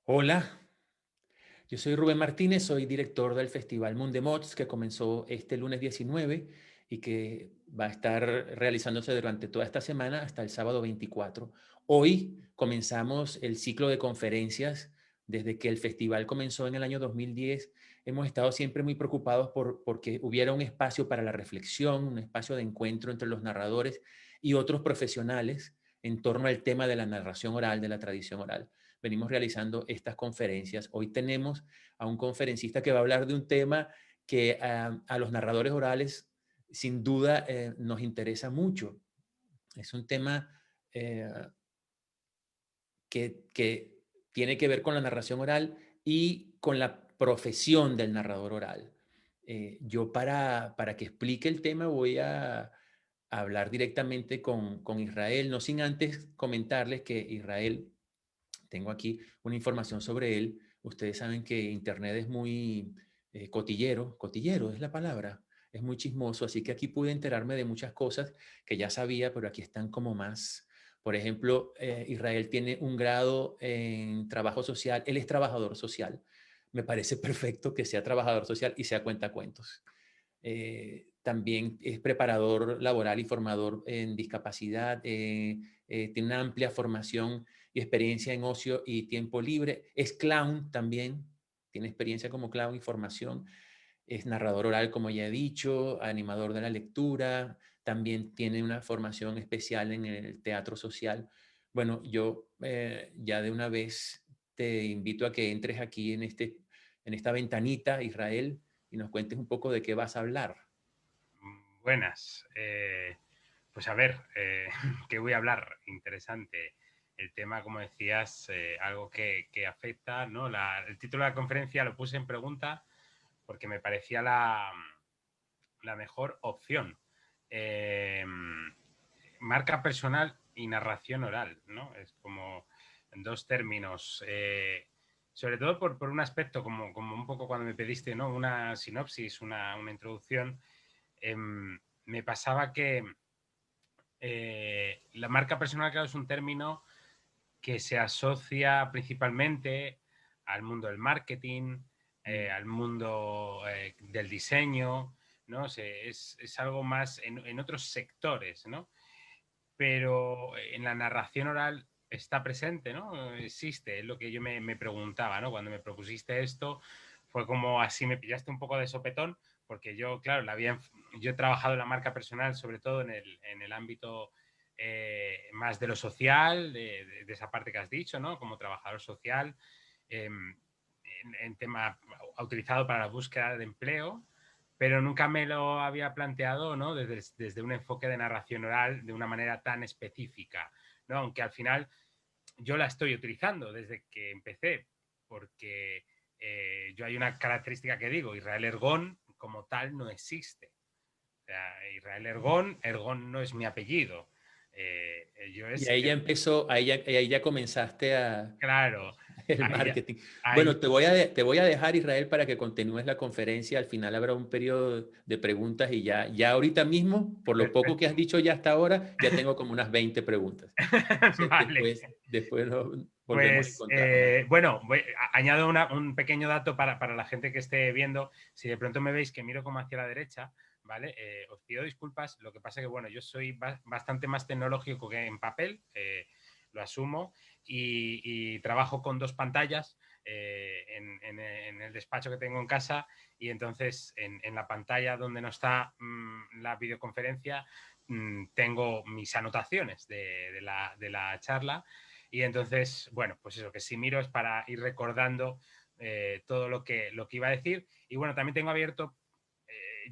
Hola, yo soy Rubén Martínez, soy director del Festival Mundemots que comenzó este lunes 19 y que va a estar realizándose durante toda esta semana hasta el sábado 24. Hoy comenzamos el ciclo de conferencias. Desde que el festival comenzó en el año 2010, hemos estado siempre muy preocupados porque hubiera un espacio para la reflexión, un espacio de encuentro entre los narradores y otros profesionales en torno al tema de la narración oral, de la tradición oral. Venimos realizando estas conferencias. Hoy tenemos a un conferencista que va a hablar de un tema que a los narradores orales sin duda nos interesa mucho. Es un tema eh, que tiene que ver con la narración oral y con la profesión del narrador oral. Yo para que explique el tema voy a hablar directamente con Israel, no sin antes comentarles que Israel, tengo aquí una información sobre él. Ustedes saben que Internet es muy cotillero es la palabra, es muy chismoso, así que aquí pude enterarme de muchas cosas que ya sabía, pero aquí están como más. Por ejemplo, Israel tiene un grado en trabajo social, él es trabajador social. Me parece perfecto que sea trabajador social y sea cuentacuentos. También es preparador laboral y formador en discapacidad, tiene una amplia formación y experiencia en ocio y tiempo libre, es clown también, tiene experiencia como clown y formación, es narrador oral, como ya he dicho, animador de la lectura, también tiene una formación especial en el teatro social. Bueno, yo ya de una vez te invito a que entres aquí en esta ventanita, Israel, y nos cuentes un poco de qué vas a hablar. Buenas. Pues a ver, ¿qué voy a hablar? Interesante. El tema, como decías, algo que afecta, ¿no? El título de la conferencia lo puse en pregunta porque me parecía la mejor opción. Eh, Marca personal y narración oral, ¿no? Es como en dos términos. Sobre todo por un aspecto, como un poco cuando me pediste, ¿no? Una sinopsis, una introducción. Eh, Me pasaba que la marca personal, claro, es un término que se asocia principalmente al mundo del marketing, Mm. al mundo del diseño, ¿no? Es algo más en otros sectores, ¿no? Pero en la narración oral está presente, ¿no? Existe, es lo que yo me preguntaba, ¿no? Cuando me propusiste esto, fue como así, me pillaste un poco de sopetón, porque yo, claro, yo he trabajado en la marca personal, sobre todo en el ámbito más de lo social, de esa parte que has dicho, ¿no? Como trabajador social, en tema utilizado para la búsqueda de empleo, pero nunca me lo había planteado, ¿no? Desde un enfoque de narración oral de una manera tan específica, ¿no? Aunque al final yo la estoy utilizando desde que empecé, porque yo hay una característica que digo, Israel Ergón como tal no existe. O sea, Israel Ergón, Ergón no es mi apellido. Yo Y es, ahí ya empezó, ahí ya comenzaste a, claro, el ahí, marketing. ahí Bueno, te voy a dejar, Israel, para que continúes la conferencia. Al final habrá un periodo de preguntas y ya ahorita mismo, por lo poco que has perfecto. dicho ya hasta ahora, ya tengo como unas 20 preguntas. Entonces, Vale. después nos volvemos a Pues encontrar. bueno, añado un pequeño dato para la gente que esté viendo. Si de pronto me veis que miro como hacia la derecha, ¿vale? Os pido disculpas. Lo que pasa que, bueno, yo soy bastante más tecnológico que en papel, lo asumo, y trabajo con dos pantallas en el despacho que tengo en casa. Y entonces en la pantalla donde no está la videoconferencia, tengo mis anotaciones de la charla. Y entonces, bueno, pues eso, que si miro es para ir recordando todo lo que iba a decir. Y bueno, también tengo abierto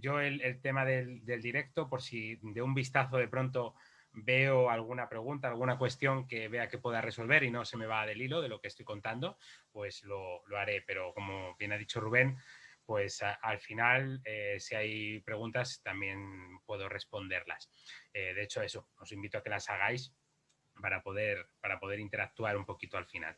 yo el tema del directo, por si de un vistazo de pronto veo alguna pregunta, alguna cuestión que vea que pueda resolver y no se me va del hilo de lo que estoy contando, pues lo haré. Pero como bien ha dicho Rubén, pues al final, si hay preguntas, también puedo responderlas. De hecho, eso, os invito a que las hagáis para poder interactuar un poquito al final.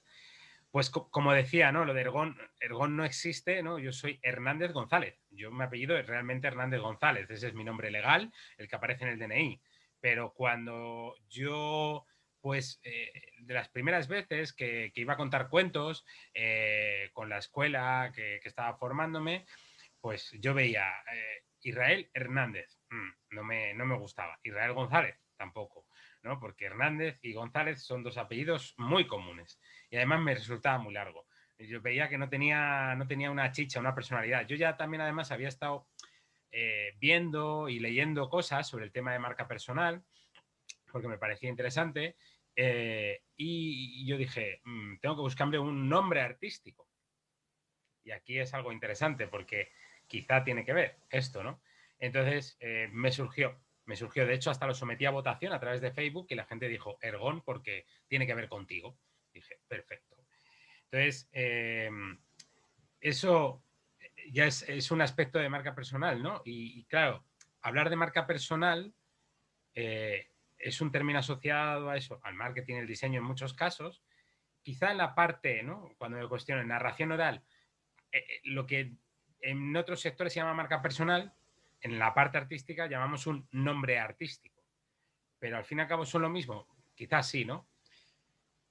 Pues como decía, ¿no? Lo de Ergón, Ergón no existe, ¿no? Yo soy Hernández González. Yo mi apellido es realmente Hernández González. Ese es mi nombre legal, el que aparece en el DNI. Pero cuando yo pues de las primeras veces que iba a contar cuentos con la escuela que estaba formándome, pues yo veía Israel Hernández, no me gustaba. Israel González, tampoco, ¿no? Porque Hernández y González son dos apellidos muy comunes y además me resultaba muy largo. Yo veía que no tenía una chicha, una personalidad. Yo ya también además había estado viendo y leyendo cosas sobre el tema de marca personal porque me parecía interesante y yo dije, tengo que buscarme un nombre artístico. Y aquí es algo interesante porque quizá tiene que ver esto, ¿no? Entonces me surgió. De hecho, hasta lo sometí a votación a través de Facebook y la gente dijo Ergón porque tiene que ver contigo. Dije, perfecto. Entonces, eso ya es un aspecto de marca personal, ¿no? Y claro, hablar de marca personal es un término asociado a eso, al marketing y el diseño en muchos casos. Quizá en la parte, ¿no? Cuando me cuestiono, narración oral, lo que en otros sectores se llama marca personal, en la parte artística llamamos un nombre artístico. Pero al fin y al cabo son lo mismo. Quizás sí, ¿no?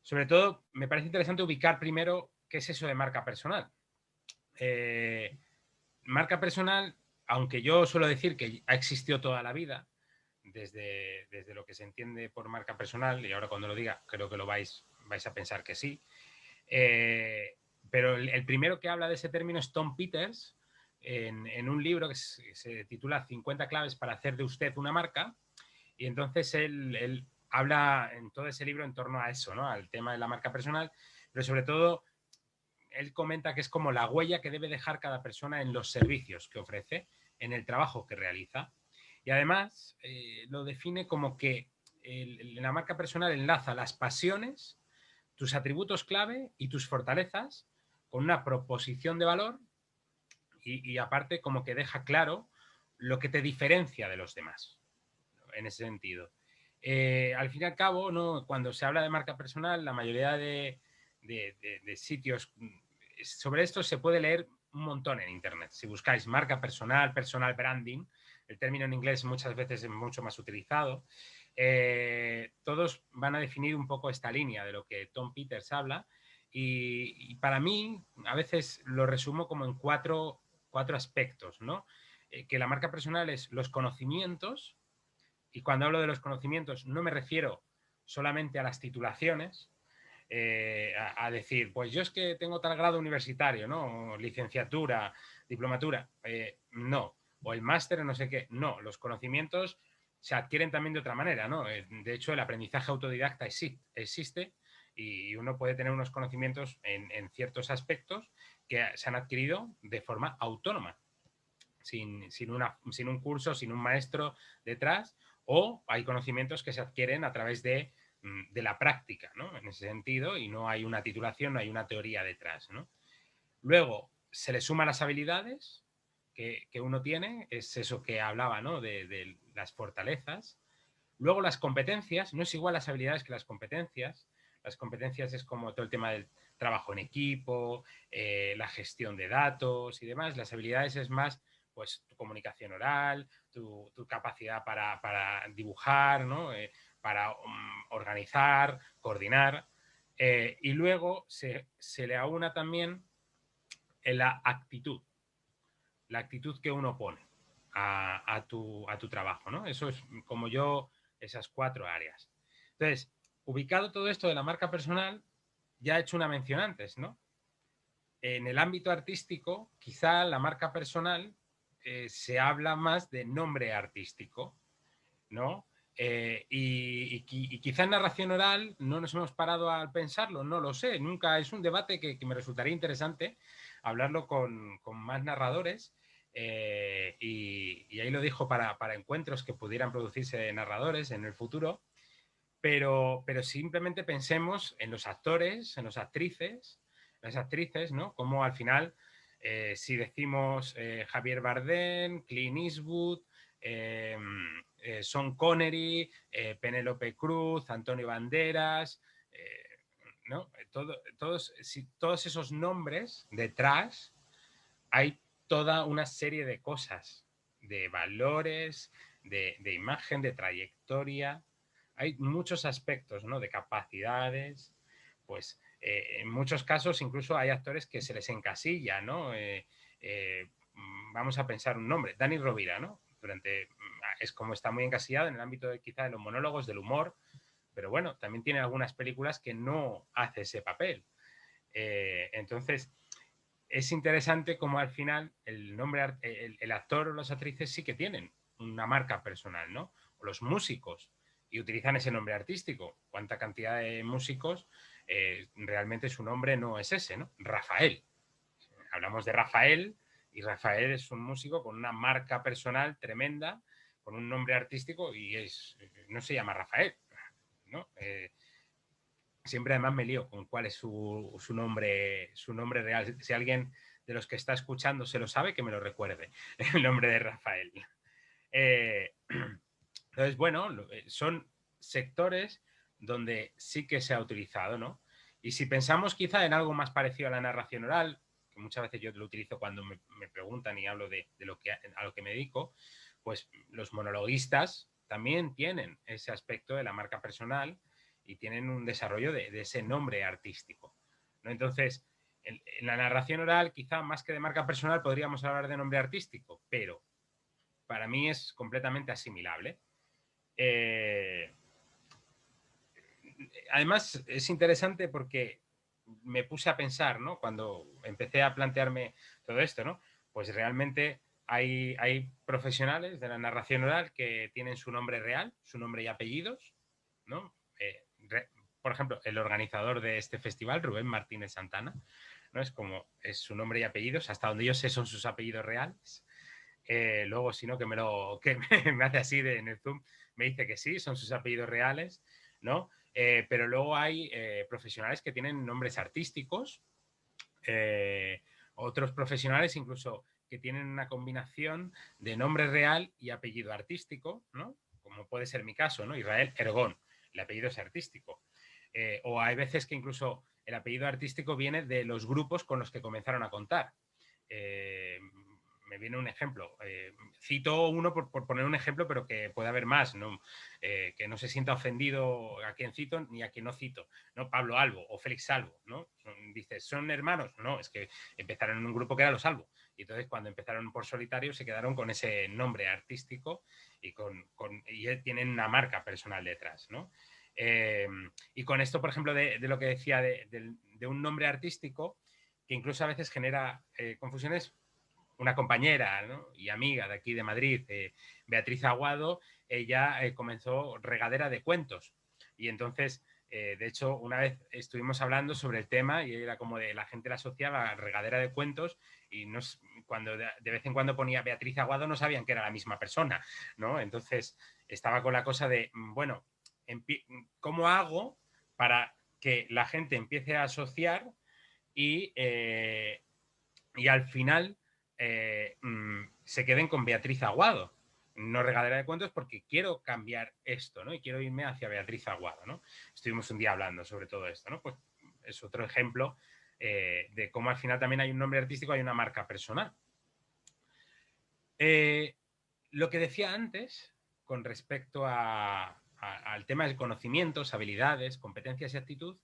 Sobre todo, me parece interesante ubicar primero qué es eso de marca personal. Marca personal, aunque yo suelo decir que ha existido toda la vida, desde lo que se entiende por marca personal, y ahora cuando lo diga creo que lo vais a pensar que sí, pero el primero que habla de ese término es Tom Peters, en un libro que se titula 50 claves para hacer de usted una marca, y entonces él habla en todo ese libro en torno a eso, ¿no? Al tema de la marca personal, pero sobre todo él comenta que es como la huella que debe dejar cada persona en los servicios que ofrece, en el trabajo que realiza. Y además lo define como que la marca personal enlaza las pasiones, tus atributos clave y tus fortalezas con una proposición de valor y aparte como que deja claro lo que te diferencia de los demás, en ese sentido. Al fin y al cabo, ¿no? Cuando se habla de marca personal, la mayoría de sitios sobre esto se puede leer un montón en Internet. Si buscáis marca personal, personal branding, el término en inglés muchas veces es mucho más utilizado, todos van a definir un poco esta línea de lo que Tom Peters habla y para mí a veces lo resumo como en cuatro aspectos, ¿no? Que la marca personal es los conocimientos, y cuando hablo de los conocimientos no me refiero solamente a las titulaciones, a decir, pues yo es que tengo tal grado universitario, ¿no? O licenciatura, diplomatura, no. O el máster o no sé qué, no. Los conocimientos se adquieren también de otra manera, ¿no? De hecho, el aprendizaje autodidacta existe y uno puede tener unos conocimientos en ciertos aspectos que se han adquirido de forma autónoma, sin un curso, sin un maestro detrás, o hay conocimientos que se adquieren a través de la práctica, ¿no? En ese sentido, y no hay una titulación, no hay una teoría detrás, ¿no? Luego, se le suman las habilidades que uno tiene, es eso que hablaba, ¿no? De las fortalezas. Luego, las competencias, no es igual las habilidades que las competencias. Las competencias es como todo el tema del trabajo en equipo, la gestión de datos y demás. Las habilidades es más pues tu comunicación oral, tu capacidad para dibujar, ¿no? Para organizar, coordinar. Y luego se le aúna también en la actitud que uno pone a tu trabajo, ¿no? Eso es como yo, esas cuatro áreas. Entonces, ubicado todo esto de la marca personal, ya he hecho una mención antes, ¿no? En el ámbito artístico, quizá la marca personal se habla más de nombre artístico, ¿no? Y quizá en narración oral no nos hemos parado al pensarlo, no lo sé, nunca es un debate que me resultaría interesante hablarlo con más narradores y ahí lo dijo para encuentros que pudieran producirse de narradores en el futuro, pero simplemente pensemos en los actores, en las actrices, ¿no? Como al final, si decimos Javier Bardem, Clint Eastwood, Sean Connery, Penélope Cruz, Antonio Banderas, ¿no? Todos esos nombres detrás hay toda una serie de cosas, de valores, de imagen, de trayectoria. hay muchos aspectos, ¿no? De capacidades, pues en muchos casos incluso hay actores que se les encasilla, ¿no? Vamos a pensar un nombre, Dani Rovira, ¿no? Es como está muy encasillado en el ámbito quizá de los monólogos, del humor, pero bueno, también tiene algunas películas que no hace ese papel. Entonces, es interesante cómo al final el actor o las actrices sí que tienen una marca personal, ¿no? O los músicos, y utilizan ese nombre artístico. ¿Cuánta cantidad de músicos realmente su nombre no es ese, ¿no? Rafael. Hablamos de Rafael, y Rafael es un músico con una marca personal tremenda, con un nombre artístico, y no se llama Rafael, ¿no? Siempre además me lío con cuál es su nombre real. Si alguien de los que está escuchando se lo sabe, que me lo recuerde, el nombre de Rafael. Entonces, bueno, son sectores donde sí que se ha utilizado, ¿no? Y si pensamos quizá en algo más parecido a la narración oral, que muchas veces yo lo utilizo cuando me preguntan y hablo de a lo que me dedico, pues los monologuistas también tienen ese aspecto de la marca personal y tienen un desarrollo de ese nombre artístico, ¿no? Entonces, en la narración oral, quizá más que de marca personal, podríamos hablar de nombre artístico, pero para mí es completamente asimilable. Además, es interesante porque me puse a pensar, ¿no? Cuando empecé a plantearme todo esto, ¿no? Pues realmente hay profesionales de la narración oral que tienen su nombre real, su nombre y apellidos, ¿no? Por ejemplo, el organizador de este festival, Rubén Martínez Santana, ¿no? Es su nombre y apellidos, hasta donde yo sé son sus apellidos reales. Luego, si no, me hace así en el Zoom, me dice que sí, son sus apellidos reales, ¿no? Pero luego hay profesionales que tienen nombres artísticos, otros profesionales incluso que tienen una combinación de nombre real y apellido artístico, ¿no? Como puede ser mi caso, ¿no? Israel Ergón, el apellido es artístico. O hay veces que incluso el apellido artístico viene de los grupos con los que comenzaron a contar. Me viene un ejemplo. Cito uno por poner un ejemplo, pero que puede haber más, ¿no? Que no se sienta ofendido a quien cito ni a quien no cito, ¿no? Pablo Albo o Félix Salvo, ¿no? Dices, ¿son hermanos? No, es que empezaron en un grupo que era Los Salvo. Y entonces cuando empezaron por solitario se quedaron con ese nombre artístico y tienen una marca personal detrás, ¿no? Y con esto, por ejemplo, de lo que decía de un nombre artístico, que incluso a veces genera confusiones, una compañera, ¿no? Y amiga de aquí de Madrid, Beatriz Aguado, ella comenzó Regadera de Cuentos. Y entonces, de hecho, una vez estuvimos hablando sobre el tema y era como de la gente la asociaba a Regadera de Cuentos y cuando de vez en cuando ponía Beatriz Aguado no sabían que era la misma persona, ¿no? Entonces estaba con la cosa de, bueno, ¿cómo hago para que la gente empiece a asociar y al final se queden con Beatriz Aguado? No Regadera de Cuentos, porque quiero cambiar esto, ¿no? Y quiero irme hacia Beatriz Aguado, ¿no? Estuvimos un día hablando sobre todo esto, ¿no? Pues es otro ejemplo de cómo al final también hay un nombre artístico, hay una marca personal. Lo que decía antes con respecto al tema de conocimientos, habilidades, competencias y actitud,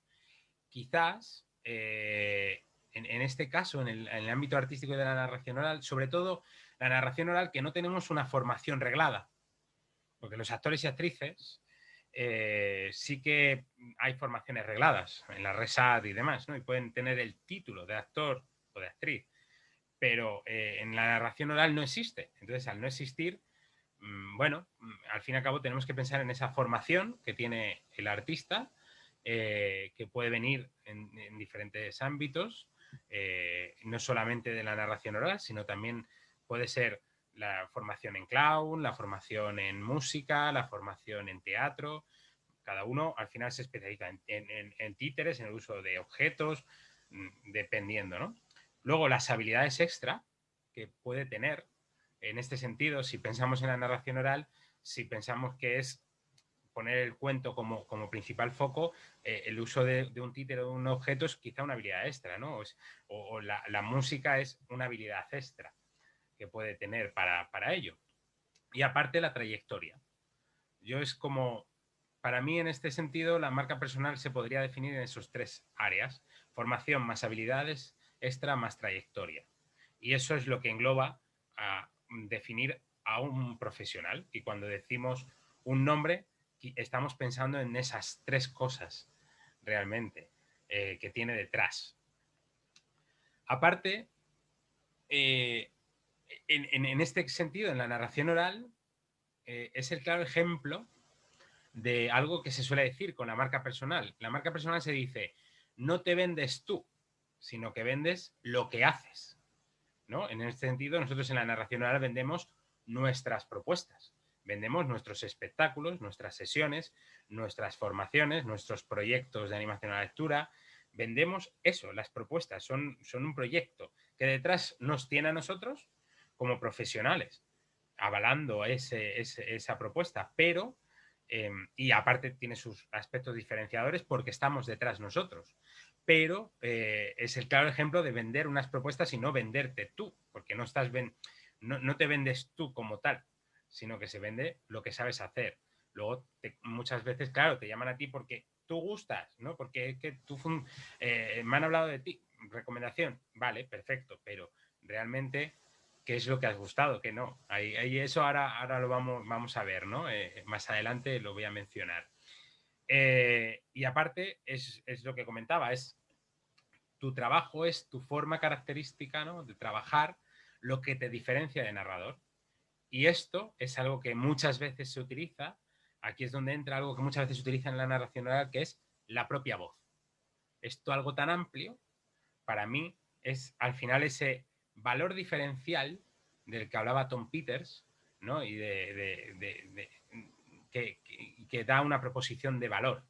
quizás en este caso, en el ámbito artístico de la narración oral, sobre todo la narración oral, que no tenemos una formación reglada, porque los actores y actrices sí que hay formaciones regladas en la RESAD y demás, ¿no? Y pueden tener el título de actor o de actriz, pero en la narración oral no existe. Entonces, al no existir, bueno, al fin y al cabo tenemos que pensar en esa formación que tiene el artista, que puede venir en diferentes ámbitos, no solamente de la narración oral, sino también puede ser la formación en clown, la formación en música, la formación en teatro. Cada uno al final se especializa en títeres, en el uso de objetos, dependiendo, ¿no? Luego, las habilidades extra que puede tener en este sentido, si pensamos en la narración oral, si pensamos que es poner el cuento como principal foco, el uso de un títere o de un objeto es quizá una habilidad extra, ¿no? O la música es una habilidad extra que puede tener para ello. Y aparte la trayectoria. Yo es como, para mí, en este sentido, la marca personal se podría definir en esos 3 áreas: formación más habilidades extra más trayectoria. Y eso es lo que engloba a definir a un profesional. Y cuando decimos un nombre, estamos pensando en esas 3 cosas realmente que tiene detrás. Aparte, en este sentido, en la narración oral, es el claro ejemplo de algo que se suele decir con la marca personal. La marca personal se dice, no te vendes tú, sino que vendes lo que haces, ¿no? En este sentido, nosotros en la narración oral vendemos nuestras propuestas, vendemos nuestros espectáculos, nuestras sesiones, nuestras formaciones, nuestros proyectos de animación a la lectura. Vendemos eso, las propuestas son un proyecto que detrás nos tiene a nosotros como profesionales, avalando esa propuesta, pero y aparte tiene sus aspectos diferenciadores porque estamos detrás nosotros. Pero es el claro ejemplo de vender unas propuestas y no venderte tú, porque no te vendes tú como tal, sino que se vende lo que sabes hacer. Luego, muchas veces, claro, te llaman a ti porque tú gustas, ¿no? Porque es que me han hablado de ti, recomendación, vale, perfecto, pero realmente qué es lo que has gustado, qué no. Ahí eso ahora lo vamos a ver, ¿no? Más adelante lo voy a mencionar. Y aparte, es lo que comentaba, es tu trabajo, es tu forma característica, ¿no?, de trabajar, lo que te diferencia de narrador. Y esto es algo que muchas veces se utiliza, aquí es donde entra algo que muchas veces se utiliza en la narración oral, que es la propia voz. Esto algo tan amplio, para mí, es al final ese valor diferencial del que hablaba Tom Peters, ¿no? Y que da una proposición de valor.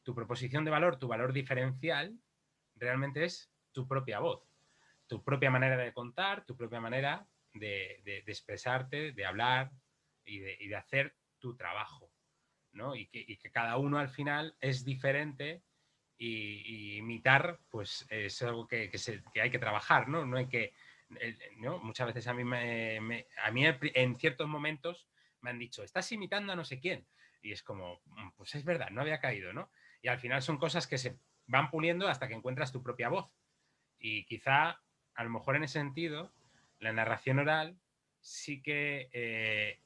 Tu proposición de valor, tu valor diferencial, realmente es tu propia voz, tu propia manera de contar, tu propia manera de expresarte, de hablar y de hacer tu trabajo, ¿no? Y que cada uno al final es diferente y imitar, pues es algo que hay que trabajar, ¿no? No hay que, ¿no? Muchas veces a mí, en ciertos momentos me han dicho, estás imitando a no sé quién. Y es como, pues es verdad, no había caído, ¿no? Y al final son cosas que se van puliendo hasta que encuentras tu propia voz. Y quizá, a lo mejor en ese sentido, la narración oral sí que,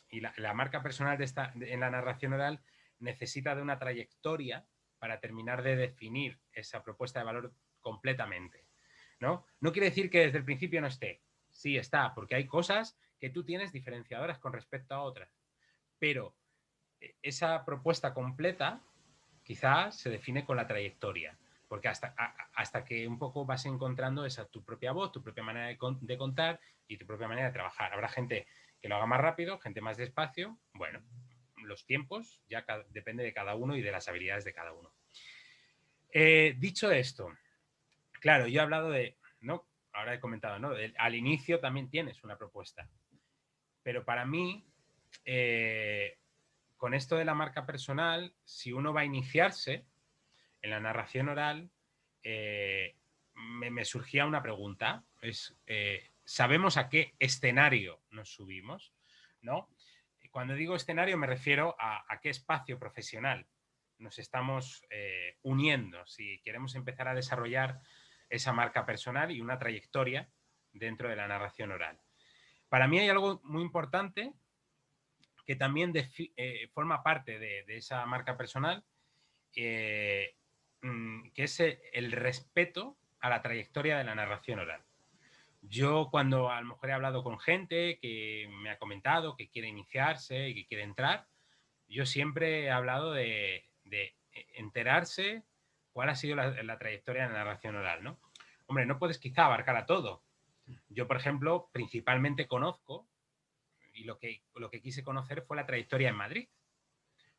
y la marca personal en la narración oral necesita de una trayectoria para terminar de definir esa propuesta de valor completamente, ¿no? No quiere decir que desde el principio no esté. Sí está, porque hay cosas que tú tienes diferenciadoras con respecto a otras. Pero esa propuesta completa quizás se define con la trayectoria, porque hasta que un poco vas encontrando esa tu propia voz, tu propia manera de contar y tu propia manera de trabajar. Habrá gente que lo haga más rápido, gente más despacio. Bueno, los tiempos ya depende de cada uno y de las habilidades de cada uno. Dicho esto, claro, yo he hablado de, ¿no? Ahora he comentado, ¿no? Al inicio también tienes una propuesta, pero para mí, con esto de la marca personal, si uno va a iniciarse en la narración oral, me surgía una pregunta. ¿Sabemos a qué escenario nos subimos? ¿No? Cuando digo escenario me refiero a qué espacio profesional nos estamos uniendo si queremos empezar a desarrollar esa marca personal y una trayectoria dentro de la narración oral. Para mí hay algo muy importante que también forma parte de esa marca personal, que es el respeto a la trayectoria de la narración oral. Yo cuando a lo mejor he hablado con gente que me ha comentado que quiere iniciarse y que quiere entrar, yo siempre he hablado de enterarse cuál ha sido la trayectoria de la narración oral, ¿no? Hombre, no puedes quizá abarcar a todo. Yo, por ejemplo, principalmente conozco, y lo que quise conocer fue la trayectoria en Madrid.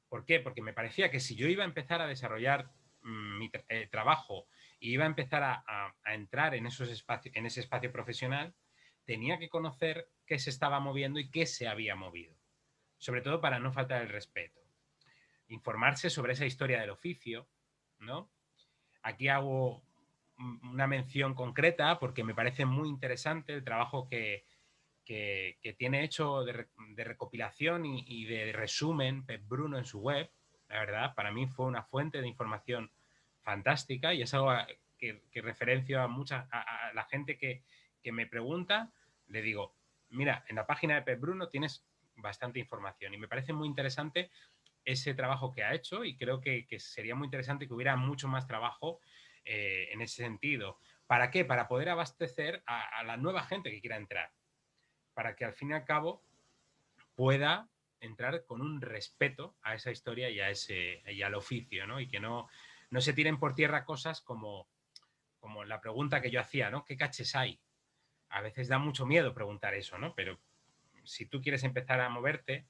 ¿Por qué? Porque me parecía que si yo iba a empezar a desarrollar mi trabajo y iba a empezar a entrar en ese espacio profesional, tenía que conocer qué se estaba moviendo y qué se había movido. Sobre todo para no faltar el respeto. Informarse sobre esa historia del oficio, ¿no? Aquí hago una mención concreta porque me parece muy interesante el trabajo que tiene hecho de recopilación y de resumen Pep Bruno en su web, la verdad, para mí fue una fuente de información fantástica y es algo que referencio a a la gente que me pregunta, le digo, mira, en la página de Pep Bruno tienes bastante información y me parece muy interesante ese trabajo que ha hecho y creo que sería muy interesante que hubiera mucho más trabajo en ese sentido. ¿Para qué? Para poder abastecer a la nueva gente que quiera entrar, para que al fin y al cabo pueda entrar con un respeto a esa historia y al oficio, ¿no? Y que no se tiren por tierra cosas como la pregunta que yo hacía, ¿no? ¿Qué caches hay? A veces da mucho miedo preguntar eso, ¿no? Pero si tú quieres empezar a moverte,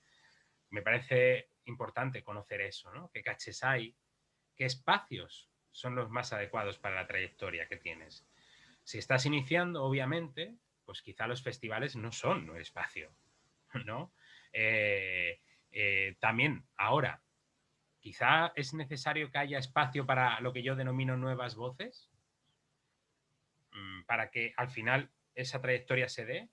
me parece importante conocer eso, ¿no? ¿Qué caches hay? ¿Qué espacios son los más adecuados para la trayectoria que tienes? Si estás iniciando, obviamente, pues quizá los festivales no son un espacio, ¿no? Eh, también, ahora, quizá es necesario que haya espacio para lo que yo denomino nuevas voces, para que al final esa trayectoria se dé,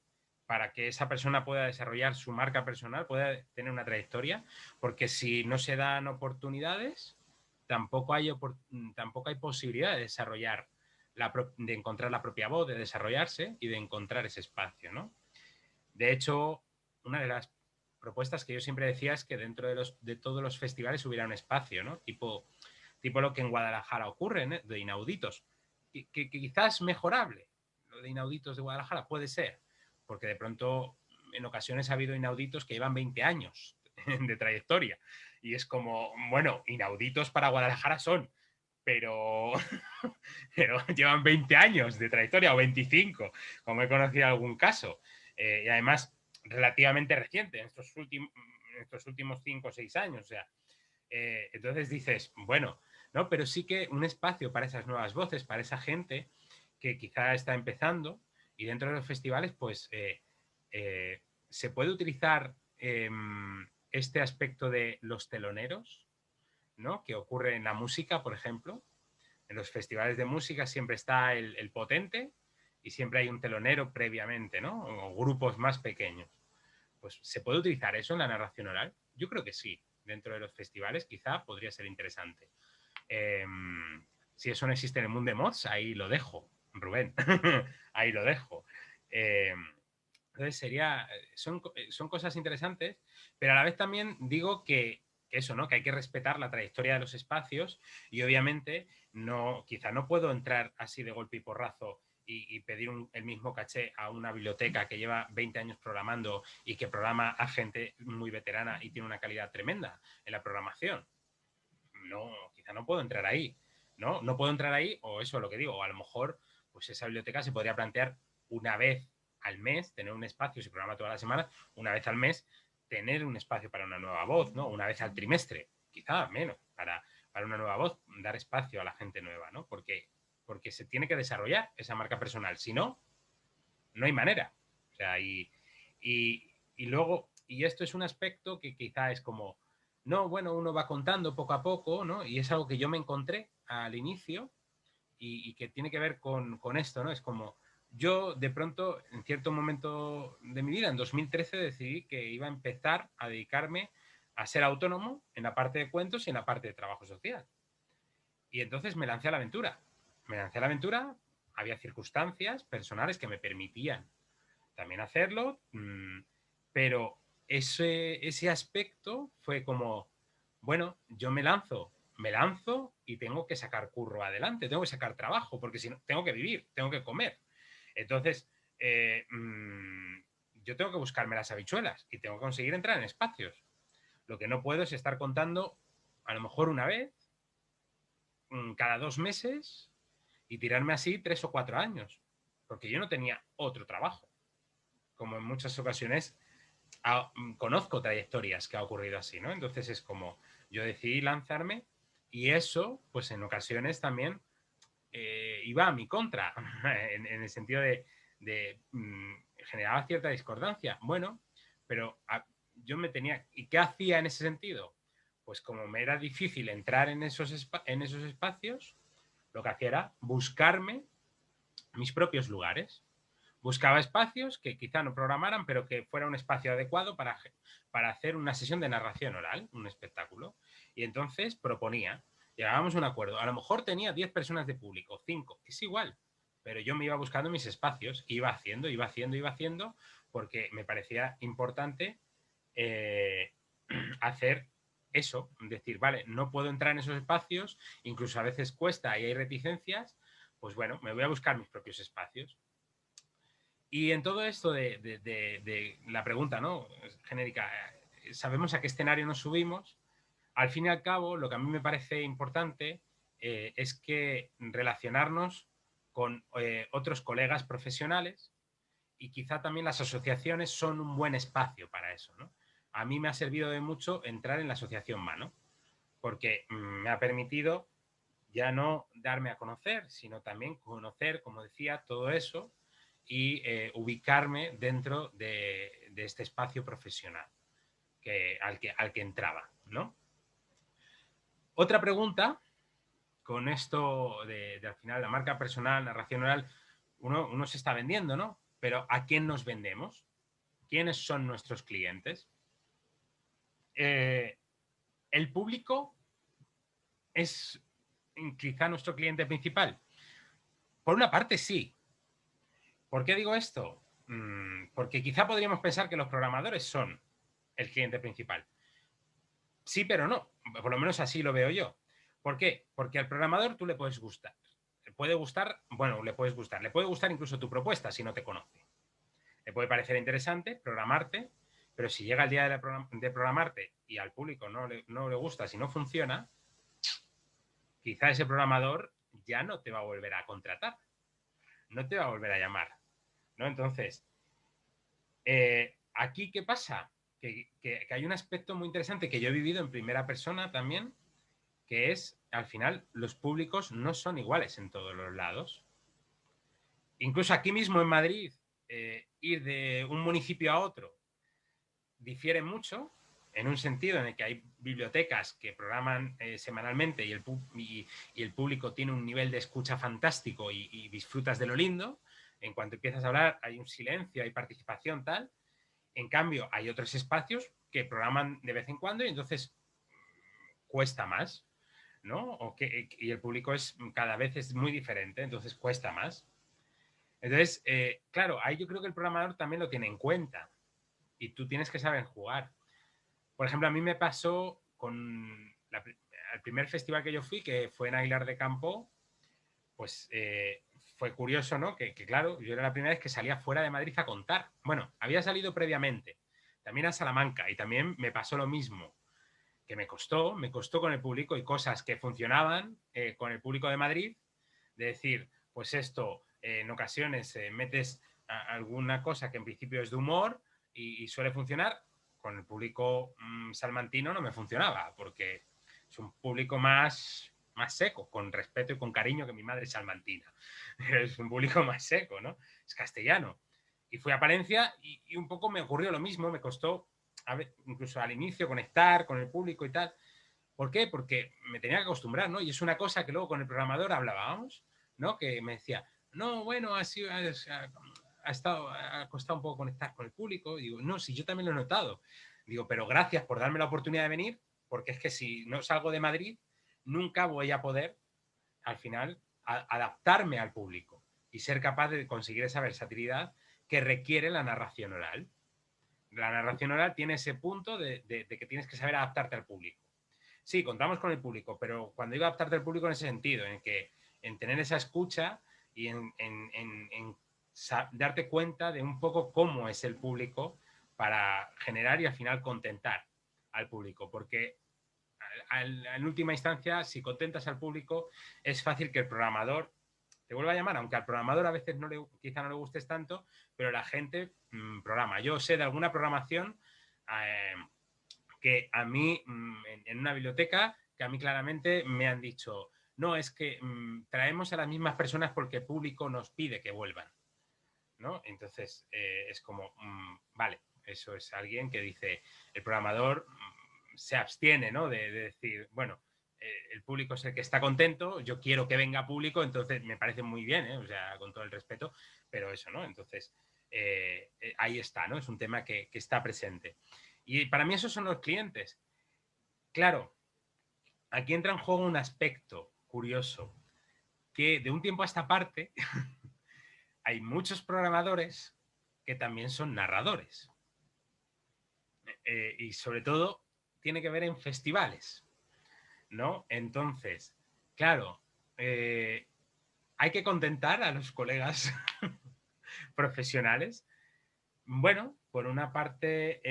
para que esa persona pueda desarrollar su marca personal, pueda tener una trayectoria, porque si no se dan oportunidades, tampoco hay posibilidad de desarrollar, de encontrar la propia voz, de desarrollarse y de encontrar ese espacio, ¿no? De hecho, una de las propuestas que yo siempre decía es que dentro de todos los festivales hubiera un espacio, ¿no? Tipo lo que en Guadalajara ocurre, ¿no? De Inauditos, que quizás mejorable. Lo de Inauditos de Guadalajara puede ser, porque de pronto en ocasiones ha habido Inauditos que llevan 20 años de trayectoria. Y es como, bueno, Inauditos para Guadalajara son, pero, pero llevan 20 años de trayectoria o 25, como he conocido algún caso. Y además, relativamente reciente, en estos últimos 5 o 6 años. O sea, entonces dices, bueno, ¿no? Pero sí que un espacio para esas nuevas voces, para esa gente que quizá está empezando y dentro de los festivales, pues eh, se puede utilizar este aspecto de los teloneros, ¿no? Que ocurre en la música, por ejemplo. En los festivales de música siempre está el potente y siempre hay un telonero previamente, ¿no? O grupos más pequeños. Pues ¿se puede utilizar eso en la narración oral? Yo creo que sí. Dentro de los festivales quizá podría ser interesante. Eh, si eso no existe en el mundo de mods, ahí lo dejo, Rubén. Ahí lo dejo. Eh, entonces son cosas interesantes, pero a la vez también digo que eso, ¿no? Que hay que respetar la trayectoria de los espacios y obviamente quizá no puedo entrar así de golpe y porrazo y pedir el mismo caché a una biblioteca que lleva 20 años programando y que programa a gente muy veterana y tiene una calidad tremenda en la programación. No, quizá no puedo entrar ahí, ¿no? No puedo entrar ahí, o eso es lo que digo, o a lo mejor pues esa biblioteca se podría plantear una vez al mes, tener un espacio, si programa todas las semanas, una vez al mes, tener un espacio para una nueva voz, ¿no? Una vez al trimestre, quizá menos, para una nueva voz, dar espacio a la gente nueva, ¿no? Porque se tiene que desarrollar esa marca personal, si no, no hay manera. O sea, y luego, y esto es un aspecto que quizá es como, no, bueno, uno va contando poco a poco, ¿no? Y es algo que yo me encontré al inicio y que tiene que ver con esto, ¿no? Es como, yo de pronto, en cierto momento de mi vida, en 2013, decidí que iba a empezar a dedicarme a ser autónomo en la parte de cuentos y en la parte de trabajo social. Y entonces me lancé a la aventura. Me lancé a la aventura, había circunstancias personales que me permitían también hacerlo, pero ese aspecto fue como, bueno, yo me lanzo y tengo que sacar curro adelante, tengo que sacar trabajo, porque si no, tengo que vivir, tengo que comer. Entonces, yo tengo que buscarme las habichuelas y tengo que conseguir entrar en espacios. Lo que no puedo es estar contando a lo mejor una vez, cada 2 meses, y tirarme así 3 o 4 años, porque yo no tenía otro trabajo, como en muchas ocasiones conozco trayectorias que ha ocurrido así, ¿no? Entonces es como, yo decidí lanzarme y eso, pues en ocasiones también iba a mi contra, en el sentido de generaba cierta discordancia. Bueno, pero yo me tenía, ¿y qué hacía en ese sentido? Pues como me era difícil entrar en esos espacios, lo que hacía era buscarme mis propios lugares. Buscaba espacios que quizá no programaran, pero que fuera un espacio adecuado para hacer una sesión de narración oral, un espectáculo. Y entonces proponía, llegábamos a un acuerdo. A lo mejor tenía 10 personas de público, 5, es igual. Pero yo me iba buscando mis espacios, iba haciendo, porque me parecía importante hacer eso, decir, vale, no puedo entrar en esos espacios, incluso a veces cuesta y hay reticencias, pues bueno, me voy a buscar mis propios espacios. Y en todo esto de la pregunta, ¿no? Genérica, ¿sabemos a qué escenario nos subimos? Al fin y al cabo, lo que a mí me parece importante es que relacionarnos con otros colegas profesionales, y quizá también las asociaciones son un buen espacio para eso, ¿no? A mí me ha servido de mucho entrar en la asociación Mano, porque me ha permitido ya no darme a conocer, sino también conocer, como decía, todo eso y ubicarme dentro de este espacio profesional al que entraba, ¿no? Otra pregunta, con esto de al final la marca personal, narración oral, uno se está vendiendo, ¿no? Pero ¿a quién nos vendemos? ¿Quiénes son nuestros clientes? ¿El público es quizá nuestro cliente principal? Por una parte, sí. ¿Por qué digo esto? Porque quizá podríamos pensar que los programadores son el cliente principal. Sí, pero no. Por lo menos así lo veo yo. ¿Por qué? Porque al programador tú le puedes gustar. Le puede gustar, bueno, le puedes gustar. Le puede gustar incluso tu propuesta si no te conoce. Le puede parecer interesante programarte, pero si llega el día de programarte y al público no le gusta, si no funciona, quizá ese programador ya no te va a volver a contratar, no te va a volver a llamar, ¿no? Entonces, aquí, ¿qué pasa? Que hay un aspecto muy interesante que yo he vivido en primera persona también, que es, al final, los públicos no son iguales en todos los lados. Incluso aquí mismo en Madrid, ir de un municipio a otro difiere mucho, en un sentido en el que hay bibliotecas que programan semanalmente y el público tiene un nivel de escucha fantástico y disfrutas de lo lindo. En cuanto empiezas a hablar hay un silencio, hay participación, tal. En cambio, hay otros espacios que programan de vez en cuando y entonces cuesta más, ¿no? Y el público cada vez es muy diferente, entonces cuesta más. Entonces, claro, ahí yo creo que el programador también lo tiene en cuenta y tú tienes que saber jugar. Por ejemplo, a mí me pasó con el primer festival que yo fui, que fue en Aguilar de Campo, pues fue curioso, ¿no? Claro, yo era la primera vez que salía fuera de Madrid a contar. Bueno, había salido previamente, también a Salamanca, y también me pasó lo mismo, que me costó con el público y cosas que funcionaban con el público de Madrid, de decir, pues esto, en ocasiones metes alguna cosa que en principio es de humor y suele funcionar, con el público salmantino no me funcionaba, porque es un público más seco, con respeto y con cariño, que mi madre es salmantina. Es un público más seco, ¿no? Es castellano. Y fui a Palencia y un poco me ocurrió lo mismo, me costó, incluso al inicio, conectar con el público y tal. ¿Por qué? Porque me tenía que acostumbrar, ¿no? Y es una cosa que luego con el programador hablábamos, ¿no? Que me decía, no, bueno, ha costado un poco conectar con el público. Y digo, no, sí, yo también lo he notado. Digo, pero gracias por darme la oportunidad de venir, porque es que si no salgo de Madrid, nunca voy a poder, al final, adaptarme al público y ser capaz de conseguir esa versatilidad que requiere la narración oral. La narración oral tiene ese punto de que tienes que saber adaptarte al público. Sí, contamos con el público, pero cuando digo adaptarte al público en ese sentido, en tener esa escucha y en darte cuenta de un poco cómo es el público para generar y al final contentar al público, porque en última instancia, si contentas al público, es fácil que el programador te vuelva a llamar, aunque al programador a veces quizá no le gustes tanto, pero la gente programa. Yo sé de alguna programación eh, que a mí, en una biblioteca, que a mí claramente me han dicho, no, es que traemos a las mismas personas porque el público nos pide que vuelvan, ¿no? Entonces, es como, vale, eso es alguien que dice, el programador se abstiene, ¿no? De decir, bueno, el público es el que está contento, yo quiero que venga público, entonces me parece muy bien, o sea, con todo el respeto, pero eso, ¿no? Entonces, ahí está, ¿no? Es un tema que está presente. Y para mí esos son los clientes. Claro, aquí entra en juego un aspecto curioso, que de un tiempo a esta parte hay muchos programadores que también son narradores. Y sobre todo tiene que ver en festivales, ¿no? Entonces, claro, hay que contentar a los colegas profesionales. Bueno, por una parte,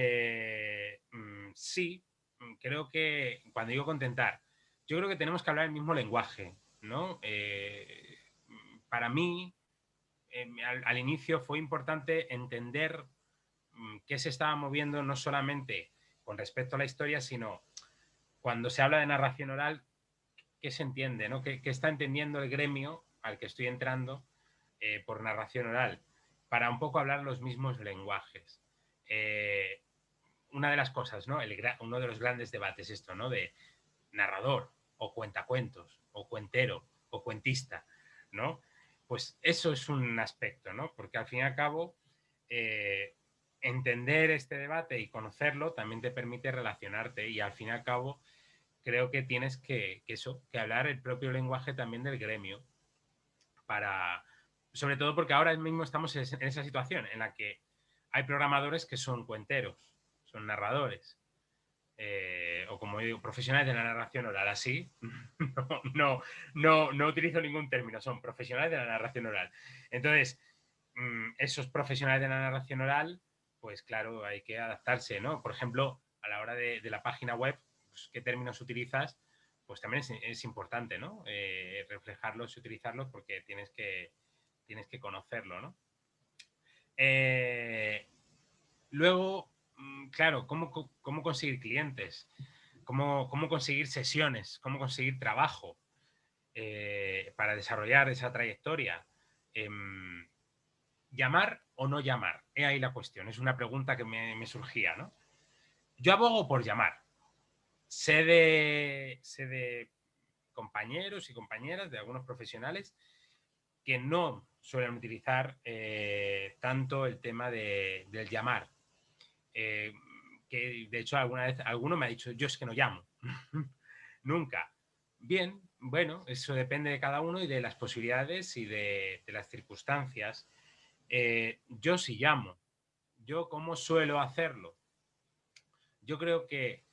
sí, creo que cuando digo contentar, yo creo que tenemos que hablar el mismo lenguaje, ¿no? Para mí, al inicio fue importante entender qué se estaba moviendo no solamente con respecto a la historia, sino cuando se habla de narración oral, qué se entiende, ¿no? ¿Qué está entendiendo el gremio al que estoy entrando por narración oral? Para un poco hablar los mismos lenguajes. Una de las cosas, ¿no? Uno de los grandes debates, esto, ¿no? De narrador, o cuentacuentos, o cuentero, o cuentista, ¿no? Pues eso es un aspecto, ¿no? Porque al fin y al cabo, entender este debate y conocerlo también te permite relacionarte y al fin y al cabo creo que tienes que hablar el propio lenguaje también del gremio para, sobre todo porque ahora mismo estamos en esa situación en la que hay programadores que son cuenteros, son narradores, o como yo digo, profesionales de la narración oral, así, no utilizo ningún término, son profesionales de la narración oral. Entonces, esos profesionales de la narración oral, pues claro, hay que adaptarse, ¿no? Por ejemplo, a la hora de la página web, pues, qué términos utilizas, pues también es importante, ¿no? Reflejarlos y utilizarlos porque tienes que conocerlo, ¿no? Luego, claro, ¿cómo conseguir clientes? ¿Cómo conseguir sesiones? ¿Cómo conseguir trabajo para desarrollar esa trayectoria? ¿Llamar o no llamar? He ahí la cuestión. Es una pregunta que me surgía, ¿no? Yo abogo por llamar. Sé de compañeros y compañeras, de algunos profesionales, que no suelen utilizar tanto el tema del llamar. Que de hecho alguna vez alguno me ha dicho, yo es que no llamo. Nunca. Bien, bueno, eso depende de cada uno y de las posibilidades y de las circunstancias. Yo sí llamo. ¿Yo cómo suelo hacerlo? Yo creo que,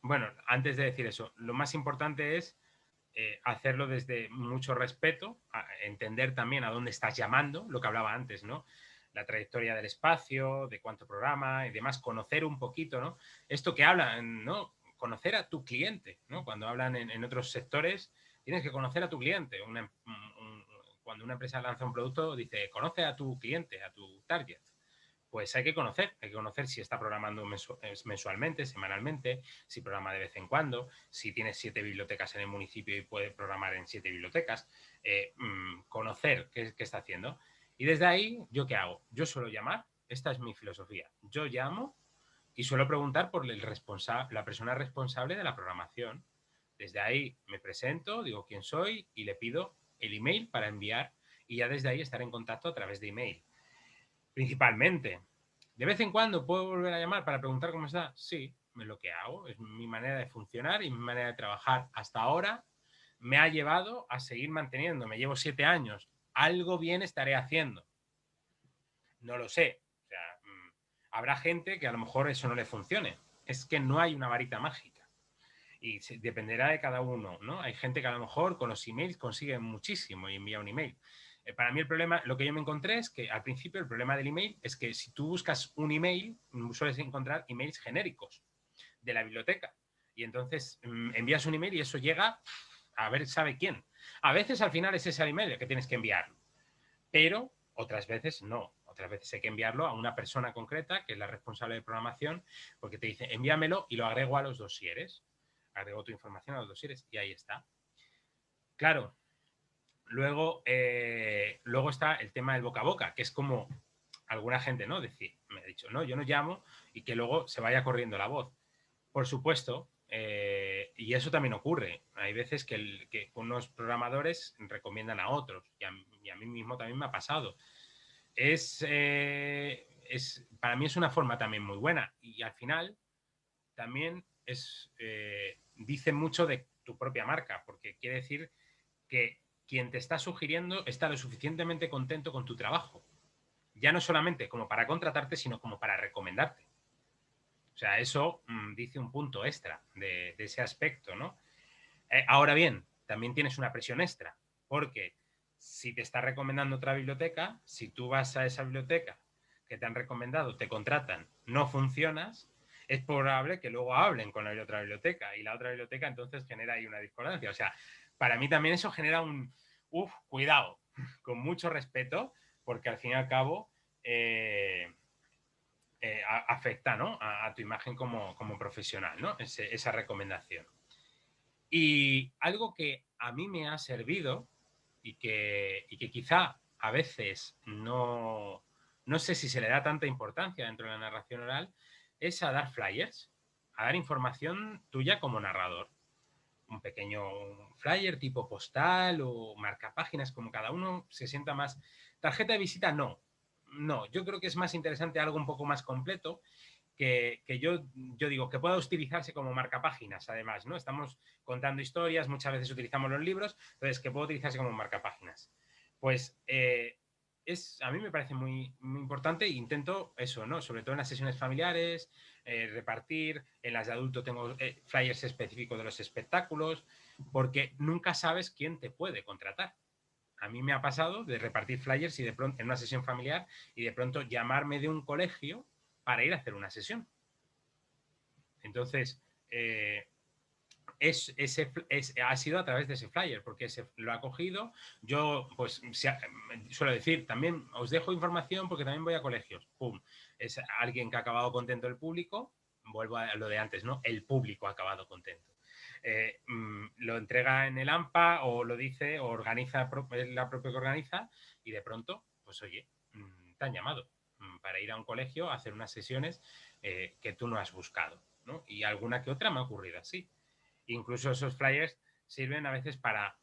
bueno, antes de decir eso, lo más importante es hacerlo desde mucho respeto, entender también a dónde estás llamando, lo que hablaba antes, ¿no? La trayectoria del espacio, de cuánto programa y demás, conocer un poquito, ¿no? Esto que hablan, ¿no? Conocer a tu cliente, ¿no? Cuando hablan en otros sectores, tienes que conocer a tu cliente. Cuando una empresa lanza un producto, dice, conoce a tu cliente, a tu target. Pues hay que conocer si está programando mensualmente, semanalmente, si programa de vez en cuando, si tiene 7 bibliotecas en el municipio y puede programar en 7 bibliotecas, conocer qué está haciendo. Y desde ahí, ¿yo qué hago? Yo suelo llamar, esta es mi filosofía, yo llamo y suelo preguntar por la persona responsable de la programación. Desde ahí me presento, digo quién soy y le pido el email para enviar y ya desde ahí estar en contacto a través de email. Principalmente. ¿De vez en cuando puedo volver a llamar para preguntar cómo está? Sí, es lo que hago, es mi manera de funcionar y mi manera de trabajar. Hasta ahora me ha llevado a seguir manteniendo. Me llevo 7 años. Algo bien estaré haciendo. No lo sé. O sea, habrá gente que a lo mejor eso no le funcione. Es que no hay una varita mágica. Y dependerá de cada uno, ¿no? Hay gente que a lo mejor con los emails consigue muchísimo y envía un email. Para mí el problema, lo que yo me encontré es que al principio el problema del email es que si tú buscas un email, sueles encontrar emails genéricos de la biblioteca. Y entonces envías un email y eso llega a ver sabe quién. A veces al final es ese email el que tienes que enviarlo, pero otras veces no. Otras veces hay que enviarlo a una persona concreta, que es la responsable de programación, porque te dice envíamelo y lo agrego a los dosieres. Agrego tu información a los dosieres y ahí está. Claro, luego está el tema del boca a boca, que es como alguna gente, ¿no? Decir, me ha dicho, no, yo no llamo y que luego se vaya corriendo la voz. Por supuesto, y eso también ocurre. Hay veces que unos programadores recomiendan a otros y a mí mismo también me ha pasado. Para mí es una forma también muy buena y al final también dice mucho de tu propia marca, porque quiere decir que quien te está sugiriendo está lo suficientemente contento con tu trabajo. Ya no solamente como para contratarte, sino como para recomendarte. O sea, eso dice un punto extra de ese aspecto, ¿no? Ahora bien, también tienes una presión extra, porque si te está recomendando otra biblioteca, si tú vas a esa biblioteca que te han recomendado, te contratan, no funcionas, es probable que luego hablen con la otra biblioteca y la otra biblioteca entonces genera ahí una discordancia. O sea, para mí también eso genera un, cuidado, con mucho respeto, porque al fin y al cabo afecta, ¿no?, a tu imagen como profesional, ¿no? Esa recomendación. Y algo que a mí me ha servido y que quizá a veces no sé si se le da tanta importancia dentro de la narración oral, es a dar flyers, a dar información tuya como narrador. Un pequeño flyer tipo postal o marcapáginas, como cada uno se sienta más. Tarjeta de visita, no. No, yo creo que es más interesante algo un poco más completo que yo digo que pueda utilizarse como marcapáginas, además, ¿no? Estamos contando historias, muchas veces utilizamos los libros, entonces que pueda utilizarse como marcapáginas. Pues a mí me parece muy, muy importante e intento eso, ¿no? Sobre todo en las sesiones familiares, repartir, en las de adulto tengo flyers específicos de los espectáculos, porque nunca sabes quién te puede contratar. A mí me ha pasado de repartir flyers y de pronto en una sesión familiar y de pronto llamarme de un colegio para ir a hacer una sesión. Entonces, ha sido a través de ese flyer, porque lo ha cogido. Yo, pues, suelo decir, también os dejo información porque también voy a colegios. ¡Pum! Es alguien que ha acabado contento el público. Vuelvo a lo de antes, ¿no? El público ha acabado contento. Lo entrega en el AMPA o lo dice o organiza, es la propia que organiza y de pronto, pues oye, te han llamado para ir a un colegio a hacer unas sesiones que tú no has buscado, ¿no? Y alguna que otra me ha ocurrido así. Incluso esos flyers sirven a veces para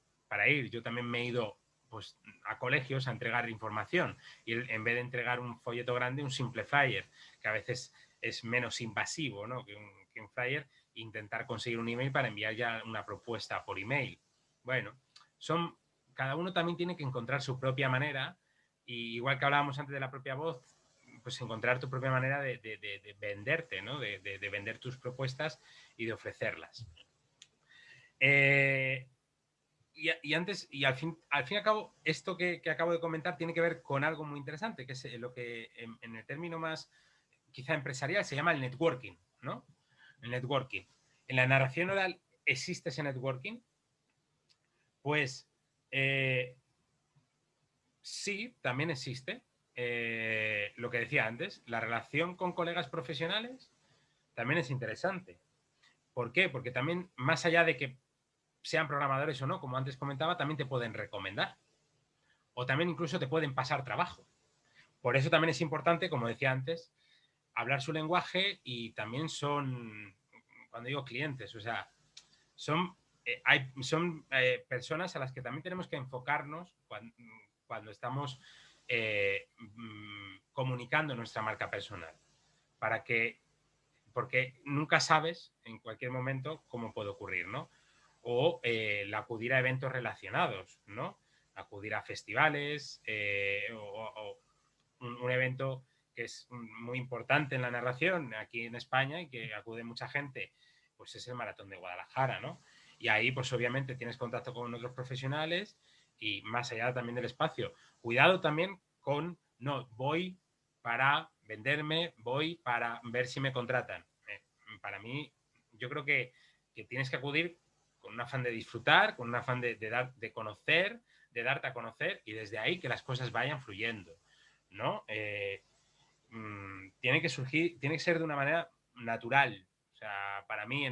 ir. Yo también me he ido, pues, a colegios a entregar información y en vez de entregar un folleto grande, un simple flyer, que a veces es menos invasivo, ¿no?, que un flyer, intentar conseguir un email para enviar ya una propuesta por email. Bueno, cada uno también tiene que encontrar su propia manera y igual que hablábamos antes de la propia voz, pues encontrar tu propia manera de venderte, ¿no?, de vender tus propuestas y de ofrecerlas. Y al fin y al cabo, esto que acabo de comentar tiene que ver con algo muy interesante, que es lo que en el término más quizá empresarial se llama el networking, ¿no? El networking. En la narración oral existe ese networking. Pues sí, también existe. Lo que decía antes, la relación con colegas profesionales también es interesante. ¿Por qué? Porque también, más allá de que sean programadores o no, como antes comentaba, también te pueden recomendar. O también incluso te pueden pasar trabajo. Por eso también es importante, como decía antes, hablar su lenguaje y también son, cuando digo clientes, o sea, son personas a las que también tenemos que enfocarnos cuando estamos comunicando nuestra marca personal. Porque nunca sabes en cualquier momento cómo puede ocurrir, ¿no? O el acudir a eventos relacionados, ¿no? Acudir a festivales o un evento que es muy importante en la narración aquí en España y que acude mucha gente, pues es el Maratón de Guadalajara, ¿no? Y ahí, pues obviamente tienes contacto con otros profesionales y más allá también del espacio. Cuidado también con, no, voy para venderme, voy para ver si me contratan. Para mí, yo creo que tienes que acudir con un afán de disfrutar, con un afán de conocer, de darte a conocer y desde ahí que las cosas vayan fluyendo, ¿no? Tiene que surgir, tiene que ser de una manera natural. O sea, para mí,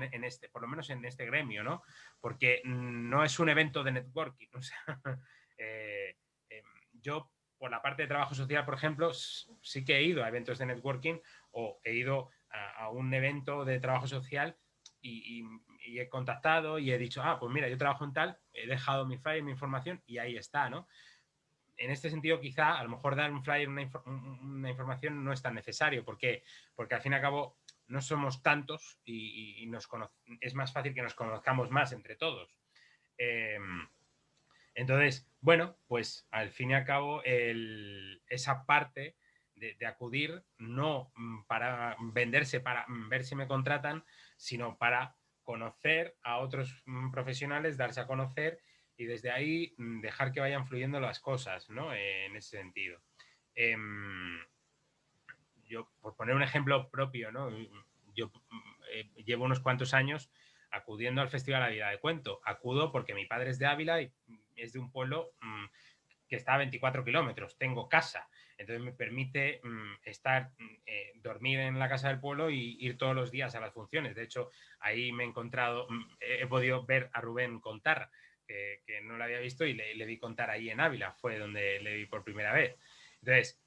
por lo menos en este gremio, ¿no? Porque no es un evento de networking. O sea, yo, por la parte de trabajo social, por ejemplo, sí que he ido a eventos de networking o he ido a un evento de trabajo social y he contactado y he dicho, pues mira, yo trabajo en tal, he dejado mi flyer, mi información y ahí está, ¿no? En este sentido, quizá, a lo mejor dar un flyer, una información no es tan necesario. ¿Por qué? Porque al fin y al cabo no somos tantos y es más fácil que nos conozcamos más entre todos. Entonces, bueno, pues al fin y al cabo, esa parte de acudir no para venderse, para ver si me contratan, sino para conocer a otros profesionales, darse a conocer y desde ahí dejar que vayan fluyendo las cosas, ¿no? En ese sentido. Yo, por poner un ejemplo propio, ¿no? Yo llevo unos cuantos años acudiendo al Festival de la Vida de Cuento. Acudo porque mi padre es de Ávila y es de un pueblo que está a 24 kilómetros. Tengo casa, entonces me permite dormir en la casa del pueblo y ir todos los días a las funciones. De hecho, ahí me he encontrado, he podido ver a Rubén contar, que no lo había visto, y le vi contar ahí en Ávila, fue donde le vi por primera vez. Entonces,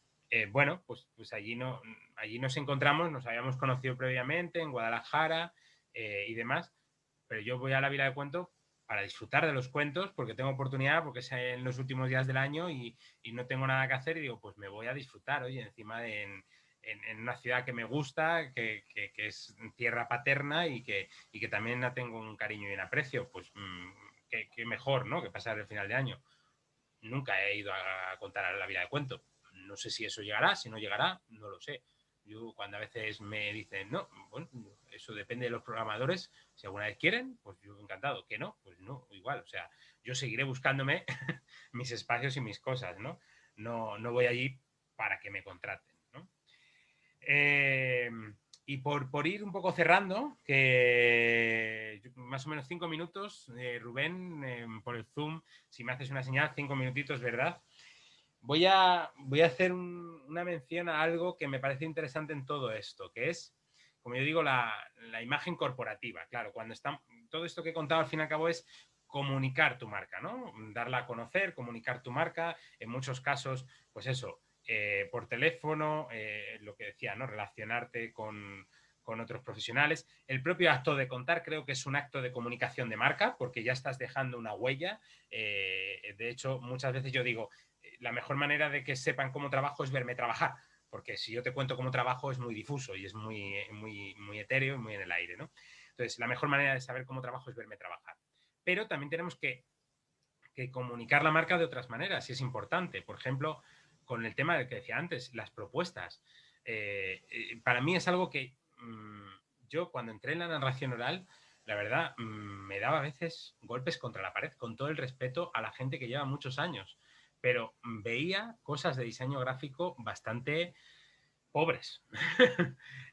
bueno, pues allí nos encontramos, nos habíamos conocido previamente en Guadalajara y demás, pero yo voy a la Vila de Cuento para disfrutar de los cuentos, porque tengo oportunidad, porque es en los últimos días del año y no tengo nada que hacer y digo, pues me voy a disfrutar, oye, encima en una ciudad que me gusta, que es tierra paterna y que también la tengo un cariño y un aprecio, pues qué mejor, ¿no?, que pasar el final de año. Nunca he ido a contar a la Vila de Cuento. No sé si eso llegará, si no llegará, no lo sé. Yo cuando a veces me dicen, no, bueno, eso depende de los programadores, si alguna vez quieren, pues yo encantado, que no, pues no, igual, o sea, yo seguiré buscándome mis espacios y mis cosas, ¿no? No voy allí para que me contraten, ¿no? Y por ir un poco cerrando, que más o menos 5 minutos, Rubén, por el Zoom, si me haces una señal, 5 minutitos, ¿verdad? Voy a hacer una mención a algo que me parece interesante en todo esto, que es, como yo digo, la imagen corporativa. Claro, todo esto que he contado al fin y al cabo es comunicar tu marca, ¿no? Darla a conocer, comunicar tu marca, en muchos casos, pues eso, por teléfono, lo que decía, ¿no? Relacionarte con otros profesionales. El propio acto de contar creo que es un acto de comunicación de marca, porque ya estás dejando una huella. De hecho, muchas veces yo digo, la mejor manera de que sepan cómo trabajo es verme trabajar, porque si yo te cuento cómo trabajo es muy difuso y es muy etéreo y muy en el aire, ¿no? Entonces, la mejor manera de saber cómo trabajo es verme trabajar. Pero también tenemos que comunicar la marca de otras maneras, y es importante. Por ejemplo, con el tema del que decía antes, las propuestas. Para mí es algo que yo cuando entré en la narración oral, la verdad, me daba a veces golpes contra la pared, con todo el respeto a la gente que lleva muchos años, pero veía cosas de diseño gráfico bastante pobres.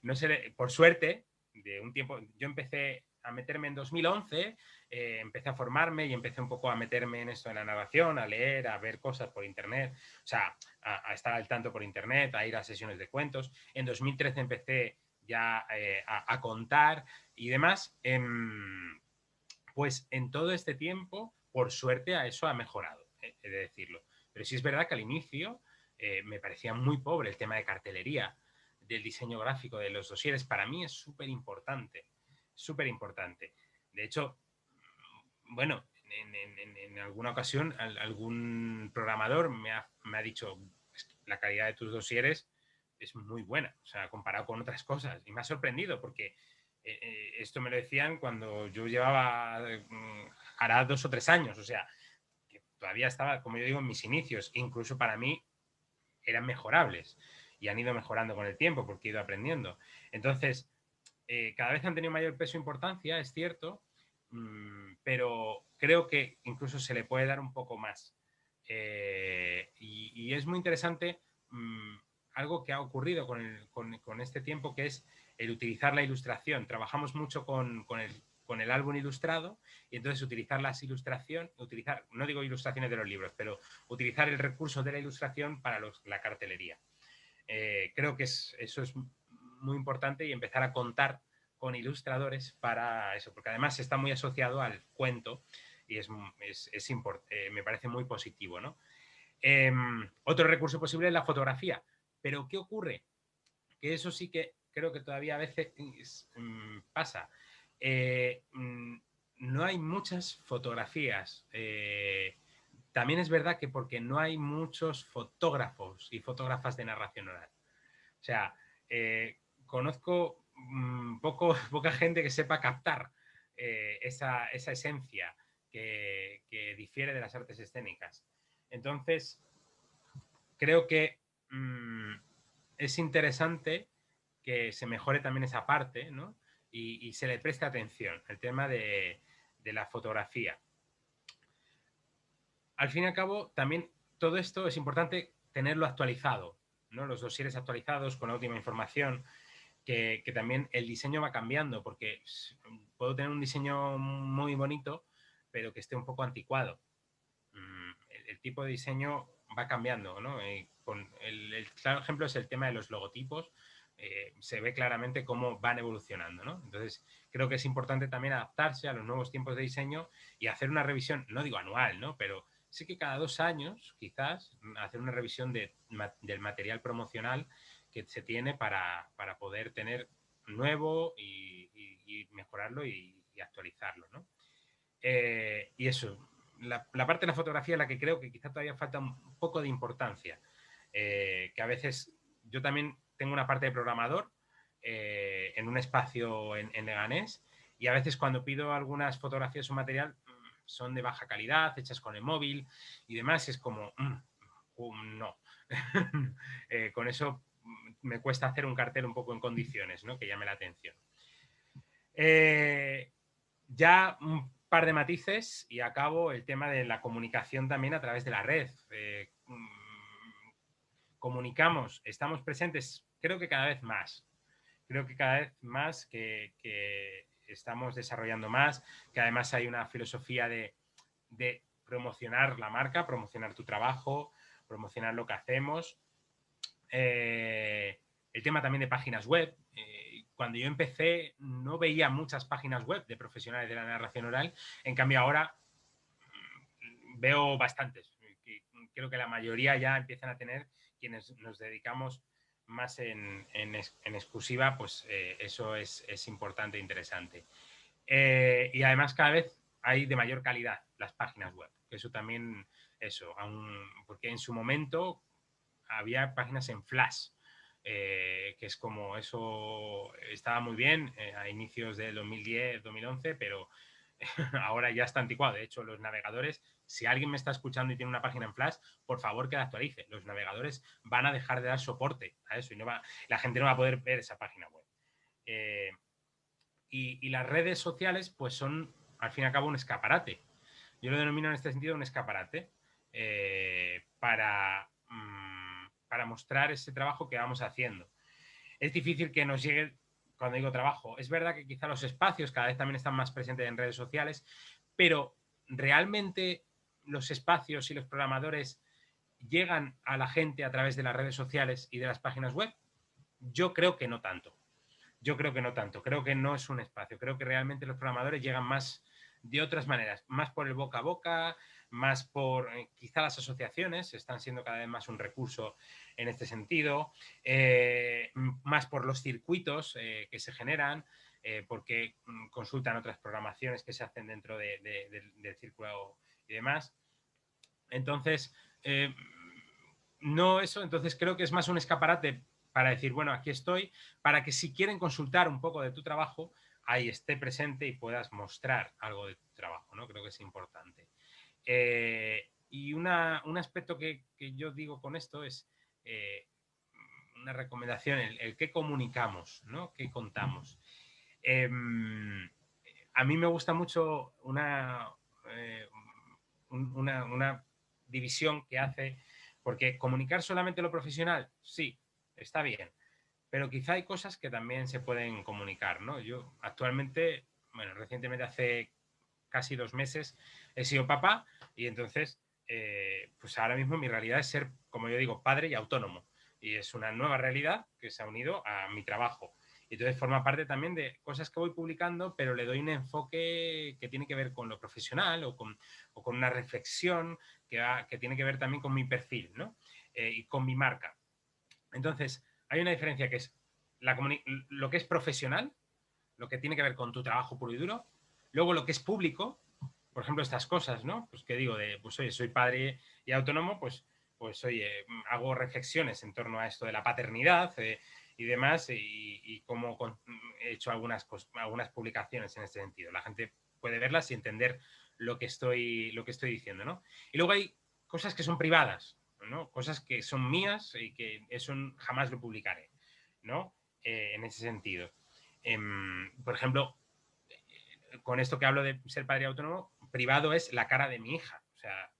No sé, por suerte, de un tiempo, yo empecé a meterme en 2011, empecé a formarme y empecé un poco a meterme en esto de la narración, a leer, a ver cosas por internet, o sea, a estar al tanto por internet, a ir a sesiones de cuentos. En 2013 empecé ya a contar y demás. Pues en todo este tiempo, por suerte, a eso ha mejorado, he de decirlo. Pero sí es verdad que al inicio me parecía muy pobre el tema de cartelería, del diseño gráfico, de los dosieres. Para mí es súper importante, súper importante. De hecho, bueno, en alguna ocasión algún programador me ha dicho, es que la calidad de tus dosieres es muy buena, o sea, comparado con otras cosas. Y me ha sorprendido porque esto me lo decían cuando yo llevaba, hará 2 o 3 años, o sea, que todavía estaba, como yo digo, en mis inicios. Incluso para mí eran mejorables y han ido mejorando con el tiempo porque he ido aprendiendo. Entonces, cada vez han tenido mayor peso e importancia, es cierto, pero creo que incluso se le puede dar un poco más. Y es muy interesante algo que ha ocurrido con este tiempo, que es el utilizar la ilustración. Trabajamos mucho con el álbum ilustrado y entonces utilizar las ilustraciones, no digo ilustraciones de los libros, pero utilizar el recurso de la ilustración para la cartelería. Creo que eso es muy importante y empezar a contar con ilustradores para eso, porque además está muy asociado al cuento y me parece muy positivo, ¿no? Otro recurso posible es la fotografía. Pero ¿qué ocurre? Que eso sí que creo que todavía a veces pasa. No hay muchas fotografías. También es verdad que porque no hay muchos fotógrafos y fotógrafas de narración oral. O sea, conozco poca gente que sepa captar esa esencia que difiere de las artes escénicas. Entonces, creo que es interesante que se mejore también esa parte, ¿no? Y se le preste atención, el tema de la fotografía. Al fin y al cabo, también todo esto es importante tenerlo actualizado, ¿no? Los dosieres actualizados con la última información, que también el diseño va cambiando, porque puedo tener un diseño muy bonito, pero que esté un poco anticuado. El tipo de diseño va cambiando, ¿no? El claro ejemplo es el tema de los logotipos. Se ve claramente cómo van evolucionando, ¿no? Entonces, creo que es importante también adaptarse a los nuevos tiempos de diseño y hacer una revisión, no digo anual, ¿no? Pero sí que cada 2 años, quizás, hacer una revisión del material promocional que se tiene para poder tener nuevo y mejorarlo y actualizarlo, ¿no? Y eso, la parte de la fotografía es la que creo que quizá todavía falta un poco de importancia. Que a veces yo también tengo una parte de programador en un espacio en Leganés, y a veces cuando pido algunas fotografías o material son de baja calidad, hechas con el móvil y demás, es como, no. Con eso me cuesta hacer un cartel un poco en condiciones, ¿no? Que llame la atención. Ya un par de matices y acabo el tema de la comunicación también a través de la red. Comunicamos, estamos presentes, creo que cada vez más. Creo que cada vez más que estamos desarrollando más, que además hay una filosofía de promocionar la marca, promocionar tu trabajo, promocionar lo que hacemos. El tema también de páginas web. Cuando yo empecé no veía muchas páginas web de profesionales de la narración oral, en cambio ahora veo bastantes. Creo que la mayoría ya empiezan a tener, quienes nos dedicamos más en exclusiva, pues eso es importante e interesante. Y además cada vez hay de mayor calidad las páginas web, que eso también, porque en su momento había páginas en Flash, que es como eso estaba muy bien a inicios del 2010, 2011, pero ahora ya está anticuado. De hecho, los navegadores, si alguien me está escuchando y tiene una página en Flash, por favor que la actualice. Los navegadores van a dejar de dar soporte a eso y la gente no va a poder ver esa página web. Y las redes sociales, pues son, al fin y al cabo, un escaparate. Yo lo denomino en este sentido un escaparate para mostrar ese trabajo que vamos haciendo. Es difícil que nos llegue, cuando digo trabajo, es verdad que quizá los espacios cada vez también están más presentes en redes sociales, pero realmente los espacios y los programadores llegan a la gente a través de las redes sociales y de las páginas web. Yo creo que no tanto. Creo que no es un espacio. Creo que realmente los programadores llegan más de otras maneras, más por el boca a boca, más por quizá las asociaciones están siendo cada vez más un recurso en este sentido, más por los circuitos que se generan, porque consultan otras programaciones que se hacen dentro del círculo y demás. Entonces, no eso, entonces creo que es más un escaparate para decir, bueno, aquí estoy, para que si quieren consultar un poco de tu trabajo, ahí esté presente y puedas mostrar algo de tu trabajo, ¿no? Creo que es importante. Y un aspecto que yo digo con esto es una recomendación, el qué comunicamos, ¿no? ¿Qué contamos? A mí me gusta mucho una división que hace, porque comunicar solamente lo profesional, sí, está bien, pero quizá hay cosas que también se pueden comunicar, ¿no? Yo actualmente, bueno, recientemente hace casi 2 meses he sido papá y entonces, pues ahora mismo mi realidad es ser, como yo digo, padre y autónomo. Y es una nueva realidad que se ha unido a mi trabajo. Y entonces forma parte también de cosas que voy publicando, pero le doy un enfoque que tiene que ver con lo profesional o con una reflexión que tiene que ver también con mi perfil, ¿no? Y con mi marca. Entonces, hay una diferencia que es lo que es profesional, lo que tiene que ver con tu trabajo puro y duro, luego lo que es público, por ejemplo, estas cosas, ¿no? Pues que digo, pues oye, soy padre y autónomo, pues oye, hago reflexiones en torno a esto de la paternidad y demás, y cómo he hecho algunas publicaciones en este sentido. La gente puede verlas y entender lo que estoy diciendo, ¿no? Y luego hay cosas que son privadas, ¿no? Cosas que son mías y que eso jamás lo publicaré, ¿no? En ese sentido. Por ejemplo, con esto que hablo de ser padre autónomo, privado es la cara de mi hija. O sea,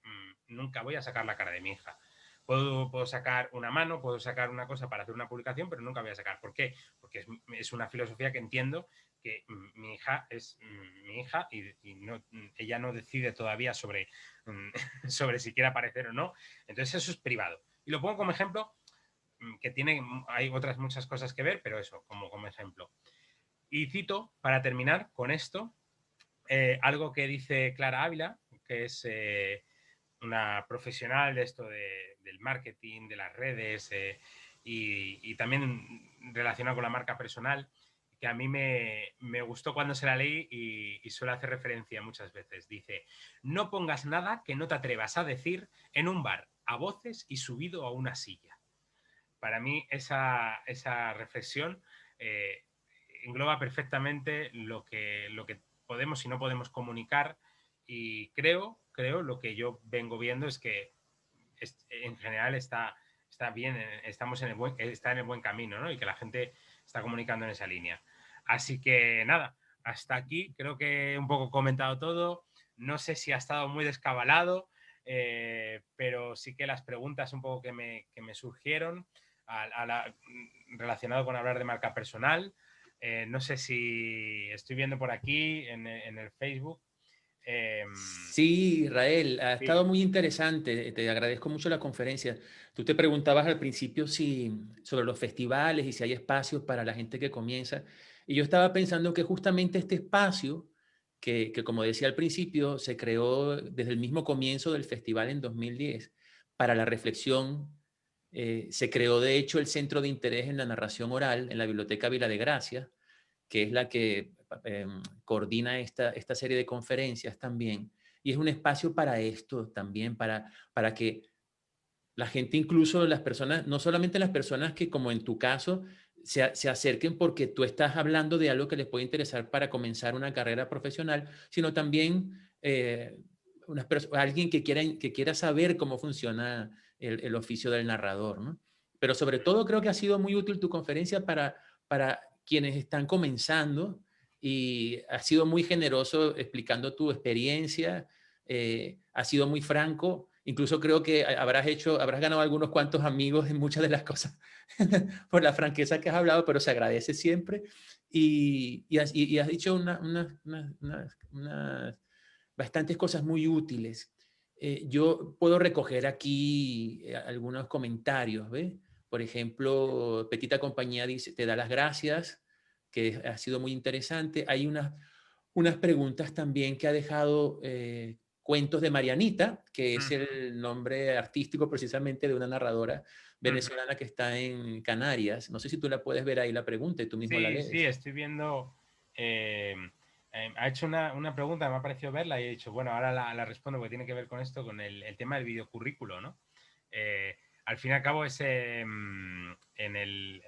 nunca voy a sacar la cara de mi hija. Puedo sacar una mano, puedo sacar una cosa para hacer una publicación, pero nunca voy a sacar. ¿Por qué? Porque es una filosofía que entiendo que mi hija es mi hija y no, ella no decide todavía sobre, sobre si quiere aparecer o no. Entonces eso es privado. Y lo pongo como ejemplo, que hay otras muchas cosas que ver, pero eso, como ejemplo. Y cito, para terminar con esto, algo que dice Clara Ávila, que es una profesional de esto del marketing, de las redes y también relacionado con la marca personal, que a mí me gustó cuando se la leí y suele hacer referencia muchas veces. Dice, no pongas nada que no te atrevas a decir en un bar, a voces y subido a una silla. Para mí esa reflexión eh, engloba perfectamente lo que podemos y no podemos comunicar, y creo lo que yo vengo viendo es que en general está bien, está en el buen camino, ¿no? Y que la gente está comunicando en esa línea. Así que nada, hasta aquí creo que he un poco comentado todo. No sé si ha estado muy descabalado, pero sí que las preguntas un poco que me surgieron relacionado con hablar de marca personal. No sé si estoy viendo por aquí en el Facebook. Eh, Sí, Israel, ha estado sí. muy interesante. Te agradezco mucho la conferencia. Tú te preguntabas al principio sobre los festivales y si hay espacios para la gente que comienza. Y yo estaba pensando que justamente este espacio, que como decía al principio, se creó desde el mismo comienzo del festival en 2010 para la reflexión. Se creó de hecho el Centro de Interés en la Narración Oral en la Biblioteca Vila de Gracia, que es la que coordina esta serie de conferencias también. Y es un espacio para esto también, para que la gente, incluso las personas, no solamente las personas que como en tu caso, se acerquen porque tú estás hablando de algo que les puede interesar para comenzar una carrera profesional, sino también alguien que quiera saber cómo funciona el oficio del narrador, ¿no? Pero sobre todo creo que ha sido muy útil tu conferencia para quienes están comenzando y has sido muy generoso explicando tu experiencia, has sido muy franco. Incluso creo que habrás ganado algunos cuantos amigos en muchas de las cosas por la franqueza que has hablado, pero se agradece siempre. Y has dicho unas bastantes cosas muy útiles. Yo puedo recoger aquí algunos comentarios, ¿ves? Por ejemplo, Petita Compañía dice, te da las gracias, que ha sido muy interesante. Hay unas preguntas también que ha dejado Cuentos de Marianita, que es el nombre artístico precisamente de una narradora venezolana que está en Canarias. No sé si tú la puedes ver ahí la pregunta y tú mismo la Sí, sí, lees. estoy viendo. Ha hecho una pregunta, me ha parecido verla y he dicho, bueno, ahora la respondo porque tiene que ver con esto, con el tema del videocurrículo, ¿no? Al fin y al cabo es en el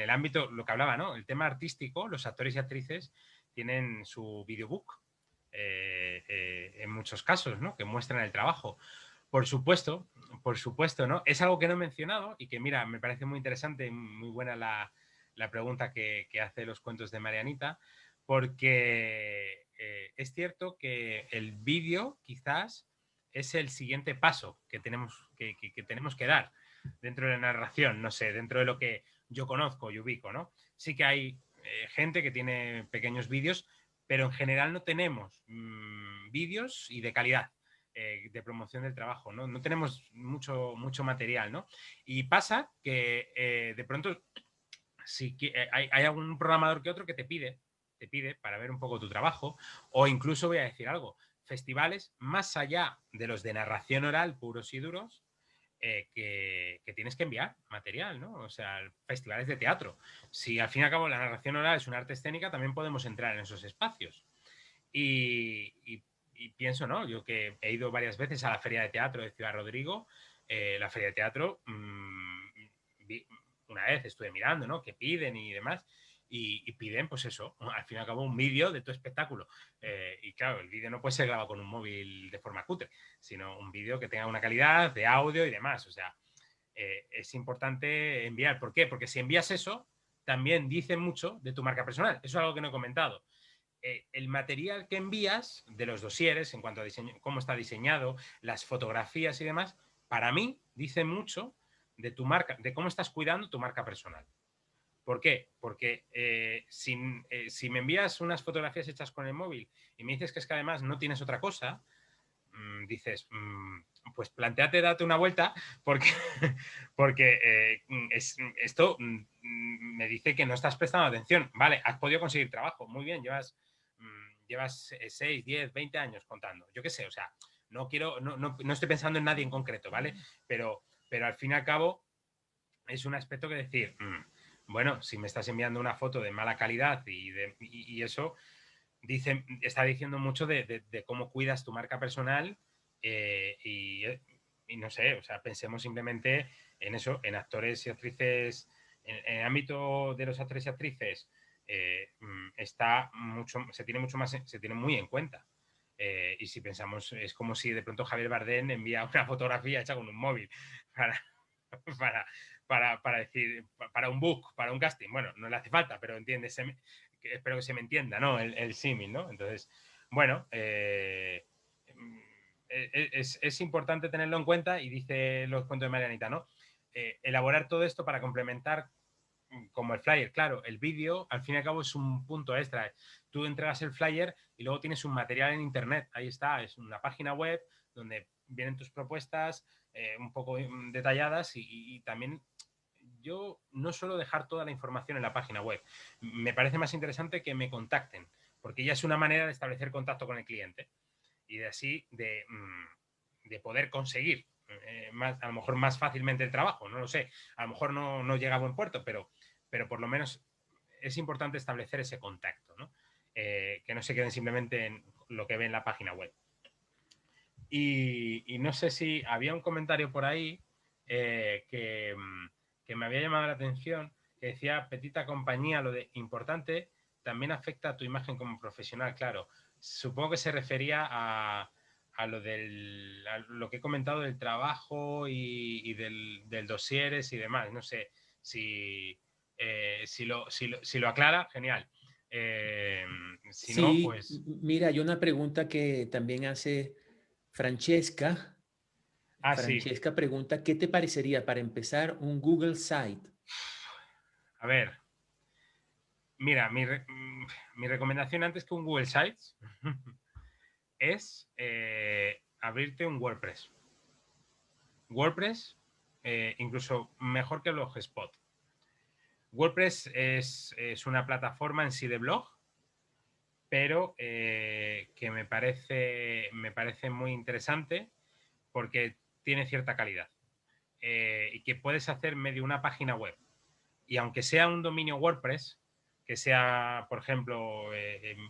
ámbito, lo que hablaba, ¿no? El tema artístico, los actores y actrices tienen su videobook en muchos casos, ¿no? Que muestran el trabajo. Por supuesto, ¿no? Es algo que no he mencionado y que, mira, me parece muy interesante, muy buena la pregunta que hace los cuentos de Marianita, porque es cierto que el vídeo quizás es el siguiente paso que tenemos que dar dentro de la narración, no sé, dentro de lo que yo conozco y ubico, ¿no? Sí que hay gente que tiene pequeños vídeos, pero en general no tenemos vídeos y de calidad. De promoción del trabajo, ¿no? No tenemos mucho material, ¿no? Y pasa que de pronto sí que hay algún programador que otro que te pide para ver un poco tu trabajo, o incluso voy a decir algo, festivales más allá de los de narración oral puros y duros, que tienes que enviar material, ¿no? O sea, festivales de teatro. Si al fin y al cabo la narración oral es un arte escénica, también podemos entrar en esos espacios. Y pienso, ¿no? Yo que he ido varias veces a la Feria de Teatro de Ciudad Rodrigo, la Feria de Teatro una vez estuve mirando, ¿no? Que piden y demás. Y piden, pues eso, al fin y al cabo, un vídeo de tu espectáculo. Y claro, el vídeo no puede ser grabado con un móvil de forma cutre, sino un vídeo que tenga una calidad de audio y demás. O sea, es importante enviar. ¿Por qué? Porque si envías eso, también dice mucho de tu marca personal. Eso es algo que no he comentado. El material que envías de los dosieres, en cuanto a diseño, cómo está diseñado, las fotografías y demás, para mí dice mucho de tu marca, de cómo estás cuidando tu marca personal. ¿Por qué? Porque si me envías unas fotografías hechas con el móvil y me dices que es que además no tienes otra cosa, dices, pues planteate, date una vuelta, porque, porque esto me dice que no estás prestando atención. Vale, has podido conseguir trabajo, muy bien, llevas 6, 10, 20 años contando. Yo qué sé, o sea, no estoy pensando en nadie en concreto, ¿vale? Pero al fin y al cabo es un aspecto que decir, bueno, si me estás enviando una foto de mala calidad y eso está diciendo mucho de cómo cuidas tu marca personal y no sé, o sea, pensemos simplemente en eso, en actores y actrices, en el ámbito de los actores y actrices se tiene mucho más, se tiene muy en cuenta. Y si pensamos, es como si de pronto Javier Bardem envía una fotografía hecha con un móvil para, para decir, para un book, para un casting. Bueno, no le hace falta, pero entiendes, espero que se me entienda, ¿no? El símil, ¿no? Entonces, bueno, es importante tenerlo en cuenta y dice los cuentos de Marianita, ¿no? Elaborar todo esto para complementar como el flyer. Claro, el vídeo al fin y al cabo es un punto extra. Tú entregas el flyer y luego tienes un material en internet. Ahí está, es una página web donde vienen tus propuestas un poco detalladas y también yo no suelo dejar toda la información en la página web. Me parece más interesante que me contacten, porque ya es una manera de establecer contacto con el cliente y de así de poder conseguir a lo mejor más fácilmente el trabajo, no lo sé, a lo mejor no llega a buen puerto, pero por lo menos es importante establecer ese contacto, ¿no? Que no se queden simplemente en lo que ve en la página web. Y no sé si había un comentario por ahí que me había llamado la atención, que decía, petita compañía, lo de importante también afecta a tu imagen como profesional, claro. Supongo que se refería a lo que he comentado del trabajo y del dosieres y demás. No sé si lo aclara, genial. Si no, Sí, pues... mira, hay una pregunta que también hace Francesca. Ah, sí. Francesca pregunta, ¿qué te parecería para empezar un Google Site? A ver, mira, mi recomendación antes que un Google Sites es abrirte un WordPress. WordPress, incluso mejor que Blogspot. WordPress es una plataforma en sí de blog, pero que me parece muy interesante porque tiene cierta calidad y que puedes hacer medio una página web. Y aunque sea un dominio WordPress, que sea, por ejemplo,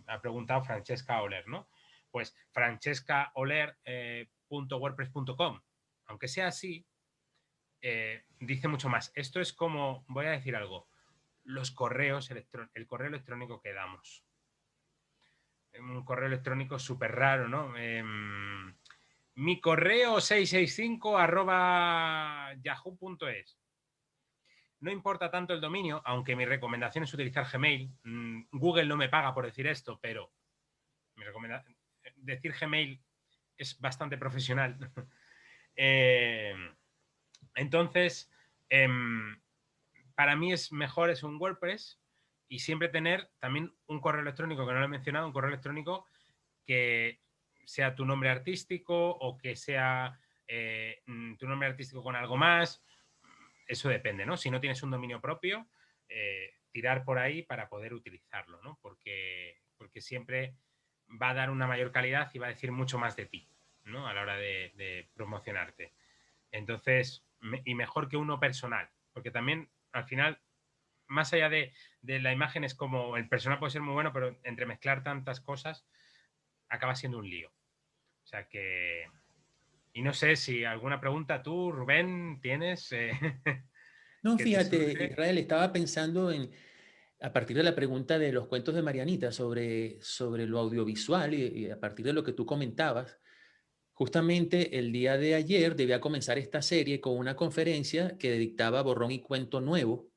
ha preguntado Francesca Oler, ¿no? Pues francescaoler.wordpress.com. Aunque sea así, dice mucho más. Esto es como, voy a decir algo, el correo electrónico que damos. Un correo electrónico súper raro, ¿no? Mi correo 665 @yahoo.es. No importa tanto el dominio, aunque mi recomendación es utilizar Gmail. Google no me paga por decir esto, pero decir Gmail es bastante profesional. eh, entonces, para mí es un WordPress y siempre tener también un correo electrónico, que no lo he mencionado, un correo electrónico que sea tu nombre artístico o que sea tu nombre artístico con algo más. Eso depende, ¿no? Si no tienes un dominio propio, tirar por ahí para poder utilizarlo, ¿no? Porque siempre va a dar una mayor calidad y va a decir mucho más de ti, ¿no? A la hora de promocionarte. Entonces, y mejor que uno personal, porque también al final, más allá de la imagen, es como el personal puede ser muy bueno, pero entremezclar tantas cosas acaba siendo un lío. O sea que, y no sé si alguna pregunta tú, Rubén, tienes. No, que te fíjate, surge. Israel, estaba pensando en, a partir de la pregunta de los cuentos de Marianita sobre lo audiovisual y a partir de lo que tú comentabas, justamente el día de ayer debía comenzar esta serie con una conferencia que dictaba Borrón y Cuento Nuevo,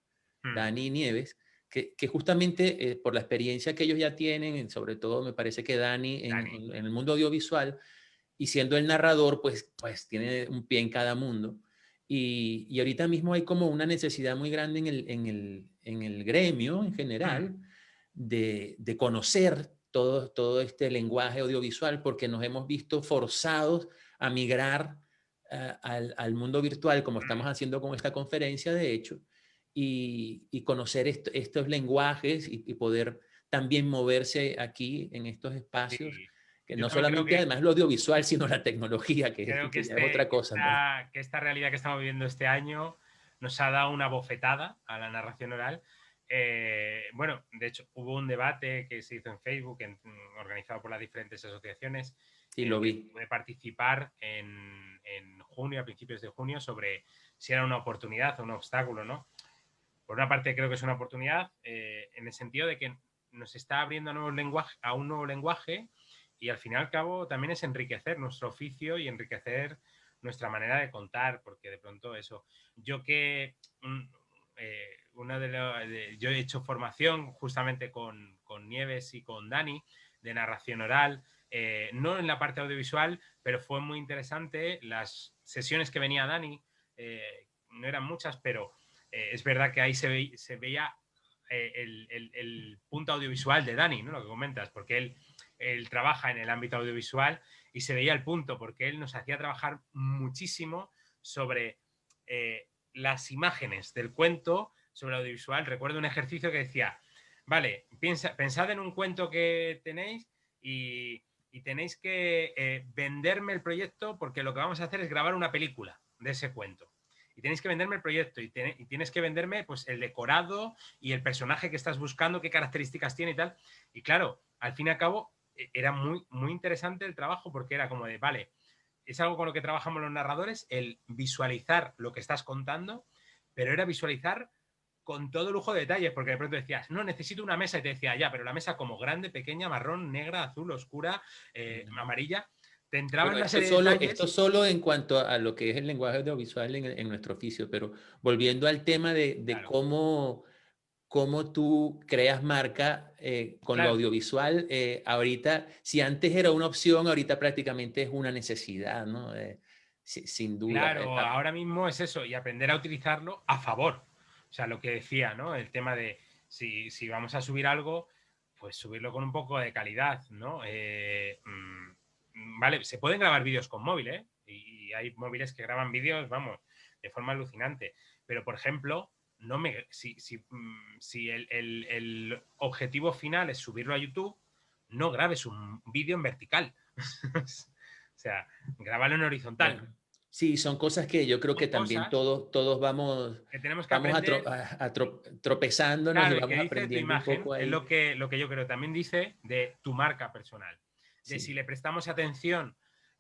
Mm, Dani Nieves, que justamente por la experiencia que ellos ya tienen, sobre todo me parece que Dani Dani. en el mundo audiovisual, y siendo el narrador, pues tiene un pie en cada mundo. Y ahorita mismo hay como una necesidad muy grande en el gremio en Mm, general de conocer todo este lenguaje audiovisual porque nos hemos visto forzados a migrar al mundo virtual, como estamos mm, haciendo con esta conferencia, de hecho, y conocer estos lenguajes y poder también moverse aquí en estos espacios sí. que Yo no también creo solamente que además lo audiovisual, sino la tecnología, creo que ya es otra cosa, ¿no? que esta realidad que estamos viviendo este año nos ha dado una bofetada a la narración oral. Bueno, de hecho, hubo un debate que se hizo en Facebook, organizado por las diferentes asociaciones, Sí, en el lo que vi. pude participar en junio, a principios de junio, sobre si era una oportunidad o un obstáculo, ¿no? Por una parte, creo que es una oportunidad en el sentido de que nos está abriendo a un nuevo lenguaje y al fin y al cabo también es enriquecer nuestro oficio y enriquecer nuestra manera de contar, porque de pronto eso, yo que yo he hecho formación justamente con Nieves y con Dani de narración oral, no en la parte audiovisual, pero fue muy interesante las sesiones que venía Dani, no eran muchas, pero es verdad que ahí se veía el punto audiovisual de Dani, ¿no? Lo que comentas, porque él trabaja en el ámbito audiovisual y se veía el punto, porque él nos hacía trabajar muchísimo sobre las imágenes del cuento, sobre el audiovisual. Recuerdo un ejercicio que decía, vale, pensad en un cuento que tenéis y tenéis que venderme el proyecto porque lo que vamos a hacer es grabar una película de ese cuento y tenéis que venderme el proyecto y tienes que venderme pues el decorado y el personaje que estás buscando, qué características tiene y tal. Y claro, al fin y al cabo era muy interesante el trabajo porque era como de, vale, es algo con lo que trabajamos los narradores, el visualizar lo que estás contando, pero era visualizar con todo lujo de detalles, porque de pronto decías, no, necesito una mesa, y te decía, ya, pero la mesa como grande, pequeña, marrón, negra, azul, oscura, amarilla, te entraba Bueno, en una serie de esto detalles. solo en cuanto a lo que es el lenguaje audiovisual en nuestro oficio, pero volviendo al tema de Claro, cómo tú creas marca con lo claro, audiovisual, ahorita, si antes era una opción, ahorita prácticamente es una necesidad, ¿no? Sin duda. claro, ahora mismo es eso, y aprender a utilizarlo a favor. O sea, lo que decía, ¿no? El tema de si vamos a subir algo, pues subirlo con un poco de calidad, ¿no? Vale, se pueden grabar vídeos con móvil, ¿eh? Y hay móviles que graban vídeos, vamos, de forma alucinante. Pero, por ejemplo, si el objetivo final es subirlo a YouTube, no grabes un vídeo en vertical. O sea, grábalo en horizontal. Bueno, sí, son cosas que yo creo que Son también cosas todos vamos, que tenemos que vamos aprender. tropezándonos y Claro, y que vamos dice tu aprendiendo un imagen, poco es ahí. lo que yo creo. También dice de tu marca personal. De si Sí, le prestamos atención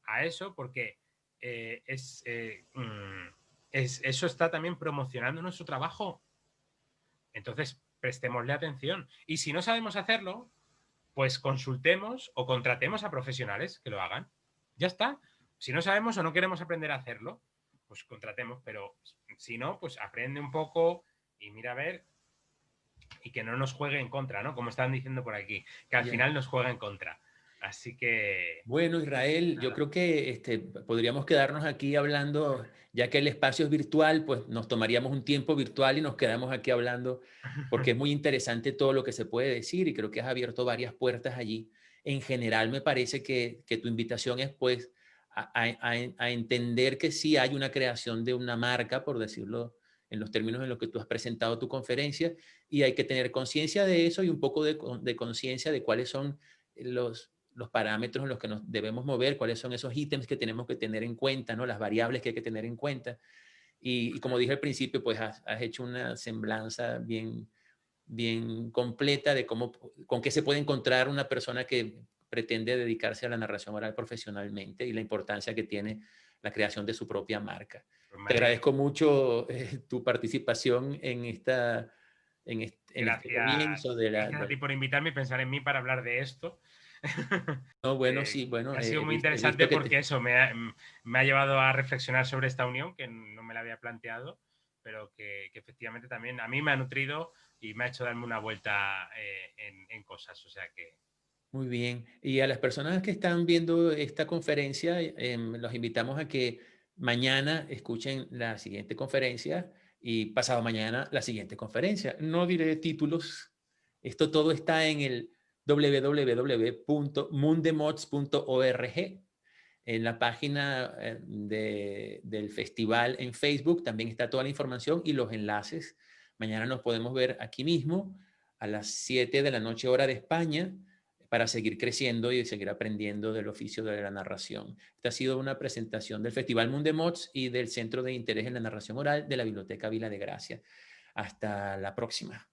a eso, porque eso está también promocionando nuestro trabajo. Entonces, prestémosle atención. Y si no sabemos hacerlo, pues consultemos o contratemos a profesionales que lo hagan. Ya está. Si no sabemos o no queremos aprender a hacerlo, pues contratemos, pero si no, pues aprende un poco y mira a ver y que no nos juegue en contra, ¿no? Como están diciendo por aquí, que al ya. final nos juega en contra. Así que, Bueno, Israel, yo nada. creo que podríamos quedarnos aquí hablando, ya que el espacio es virtual, pues nos tomaríamos un tiempo virtual y nos quedamos aquí hablando, porque es muy interesante todo lo que se puede decir y creo que has abierto varias puertas allí. En general, me parece que tu invitación es pues a entender que sí hay una creación de una marca, por decirlo en los términos en los que tú has presentado tu conferencia, y hay que tener conciencia de eso y un poco de conciencia de cuáles son los parámetros en los que nos debemos mover, cuáles son esos ítems que tenemos que tener en cuenta, ¿no? Las variables que hay que tener en cuenta. Y como dije al principio, pues has hecho una semblanza bien completa de con qué se puede encontrar una persona que pretende dedicarse a la narración oral profesionalmente y la importancia que tiene la creación de su propia marca. Pues me Te alegro. agradezco mucho tu participación en este Gracias. comienzo de la... Gracias a ti por invitarme y pensar en mí para hablar de esto. No, bueno, sí, Que bueno, ha sido muy he visto interesante que porque eso me ha llevado a reflexionar sobre esta unión que no me la había planteado, pero que efectivamente también a mí me ha nutrido y me ha hecho darme una vuelta en cosas. O sea que Muy bien. Y a las personas que están viendo esta conferencia, los invitamos a que mañana escuchen la siguiente conferencia y pasado mañana la siguiente conferencia. No diré títulos. Esto todo está en el www.mundemods.org. En la página del festival en Facebook también está toda la información y los enlaces. Mañana nos podemos ver aquí mismo a las 7 de la noche hora de España para seguir creciendo y seguir aprendiendo del oficio de la narración. Esta ha sido una presentación del Festival Mundemots y del Centro de Interés en la Narración Oral de la Biblioteca Vila de Gracia. Hasta la próxima.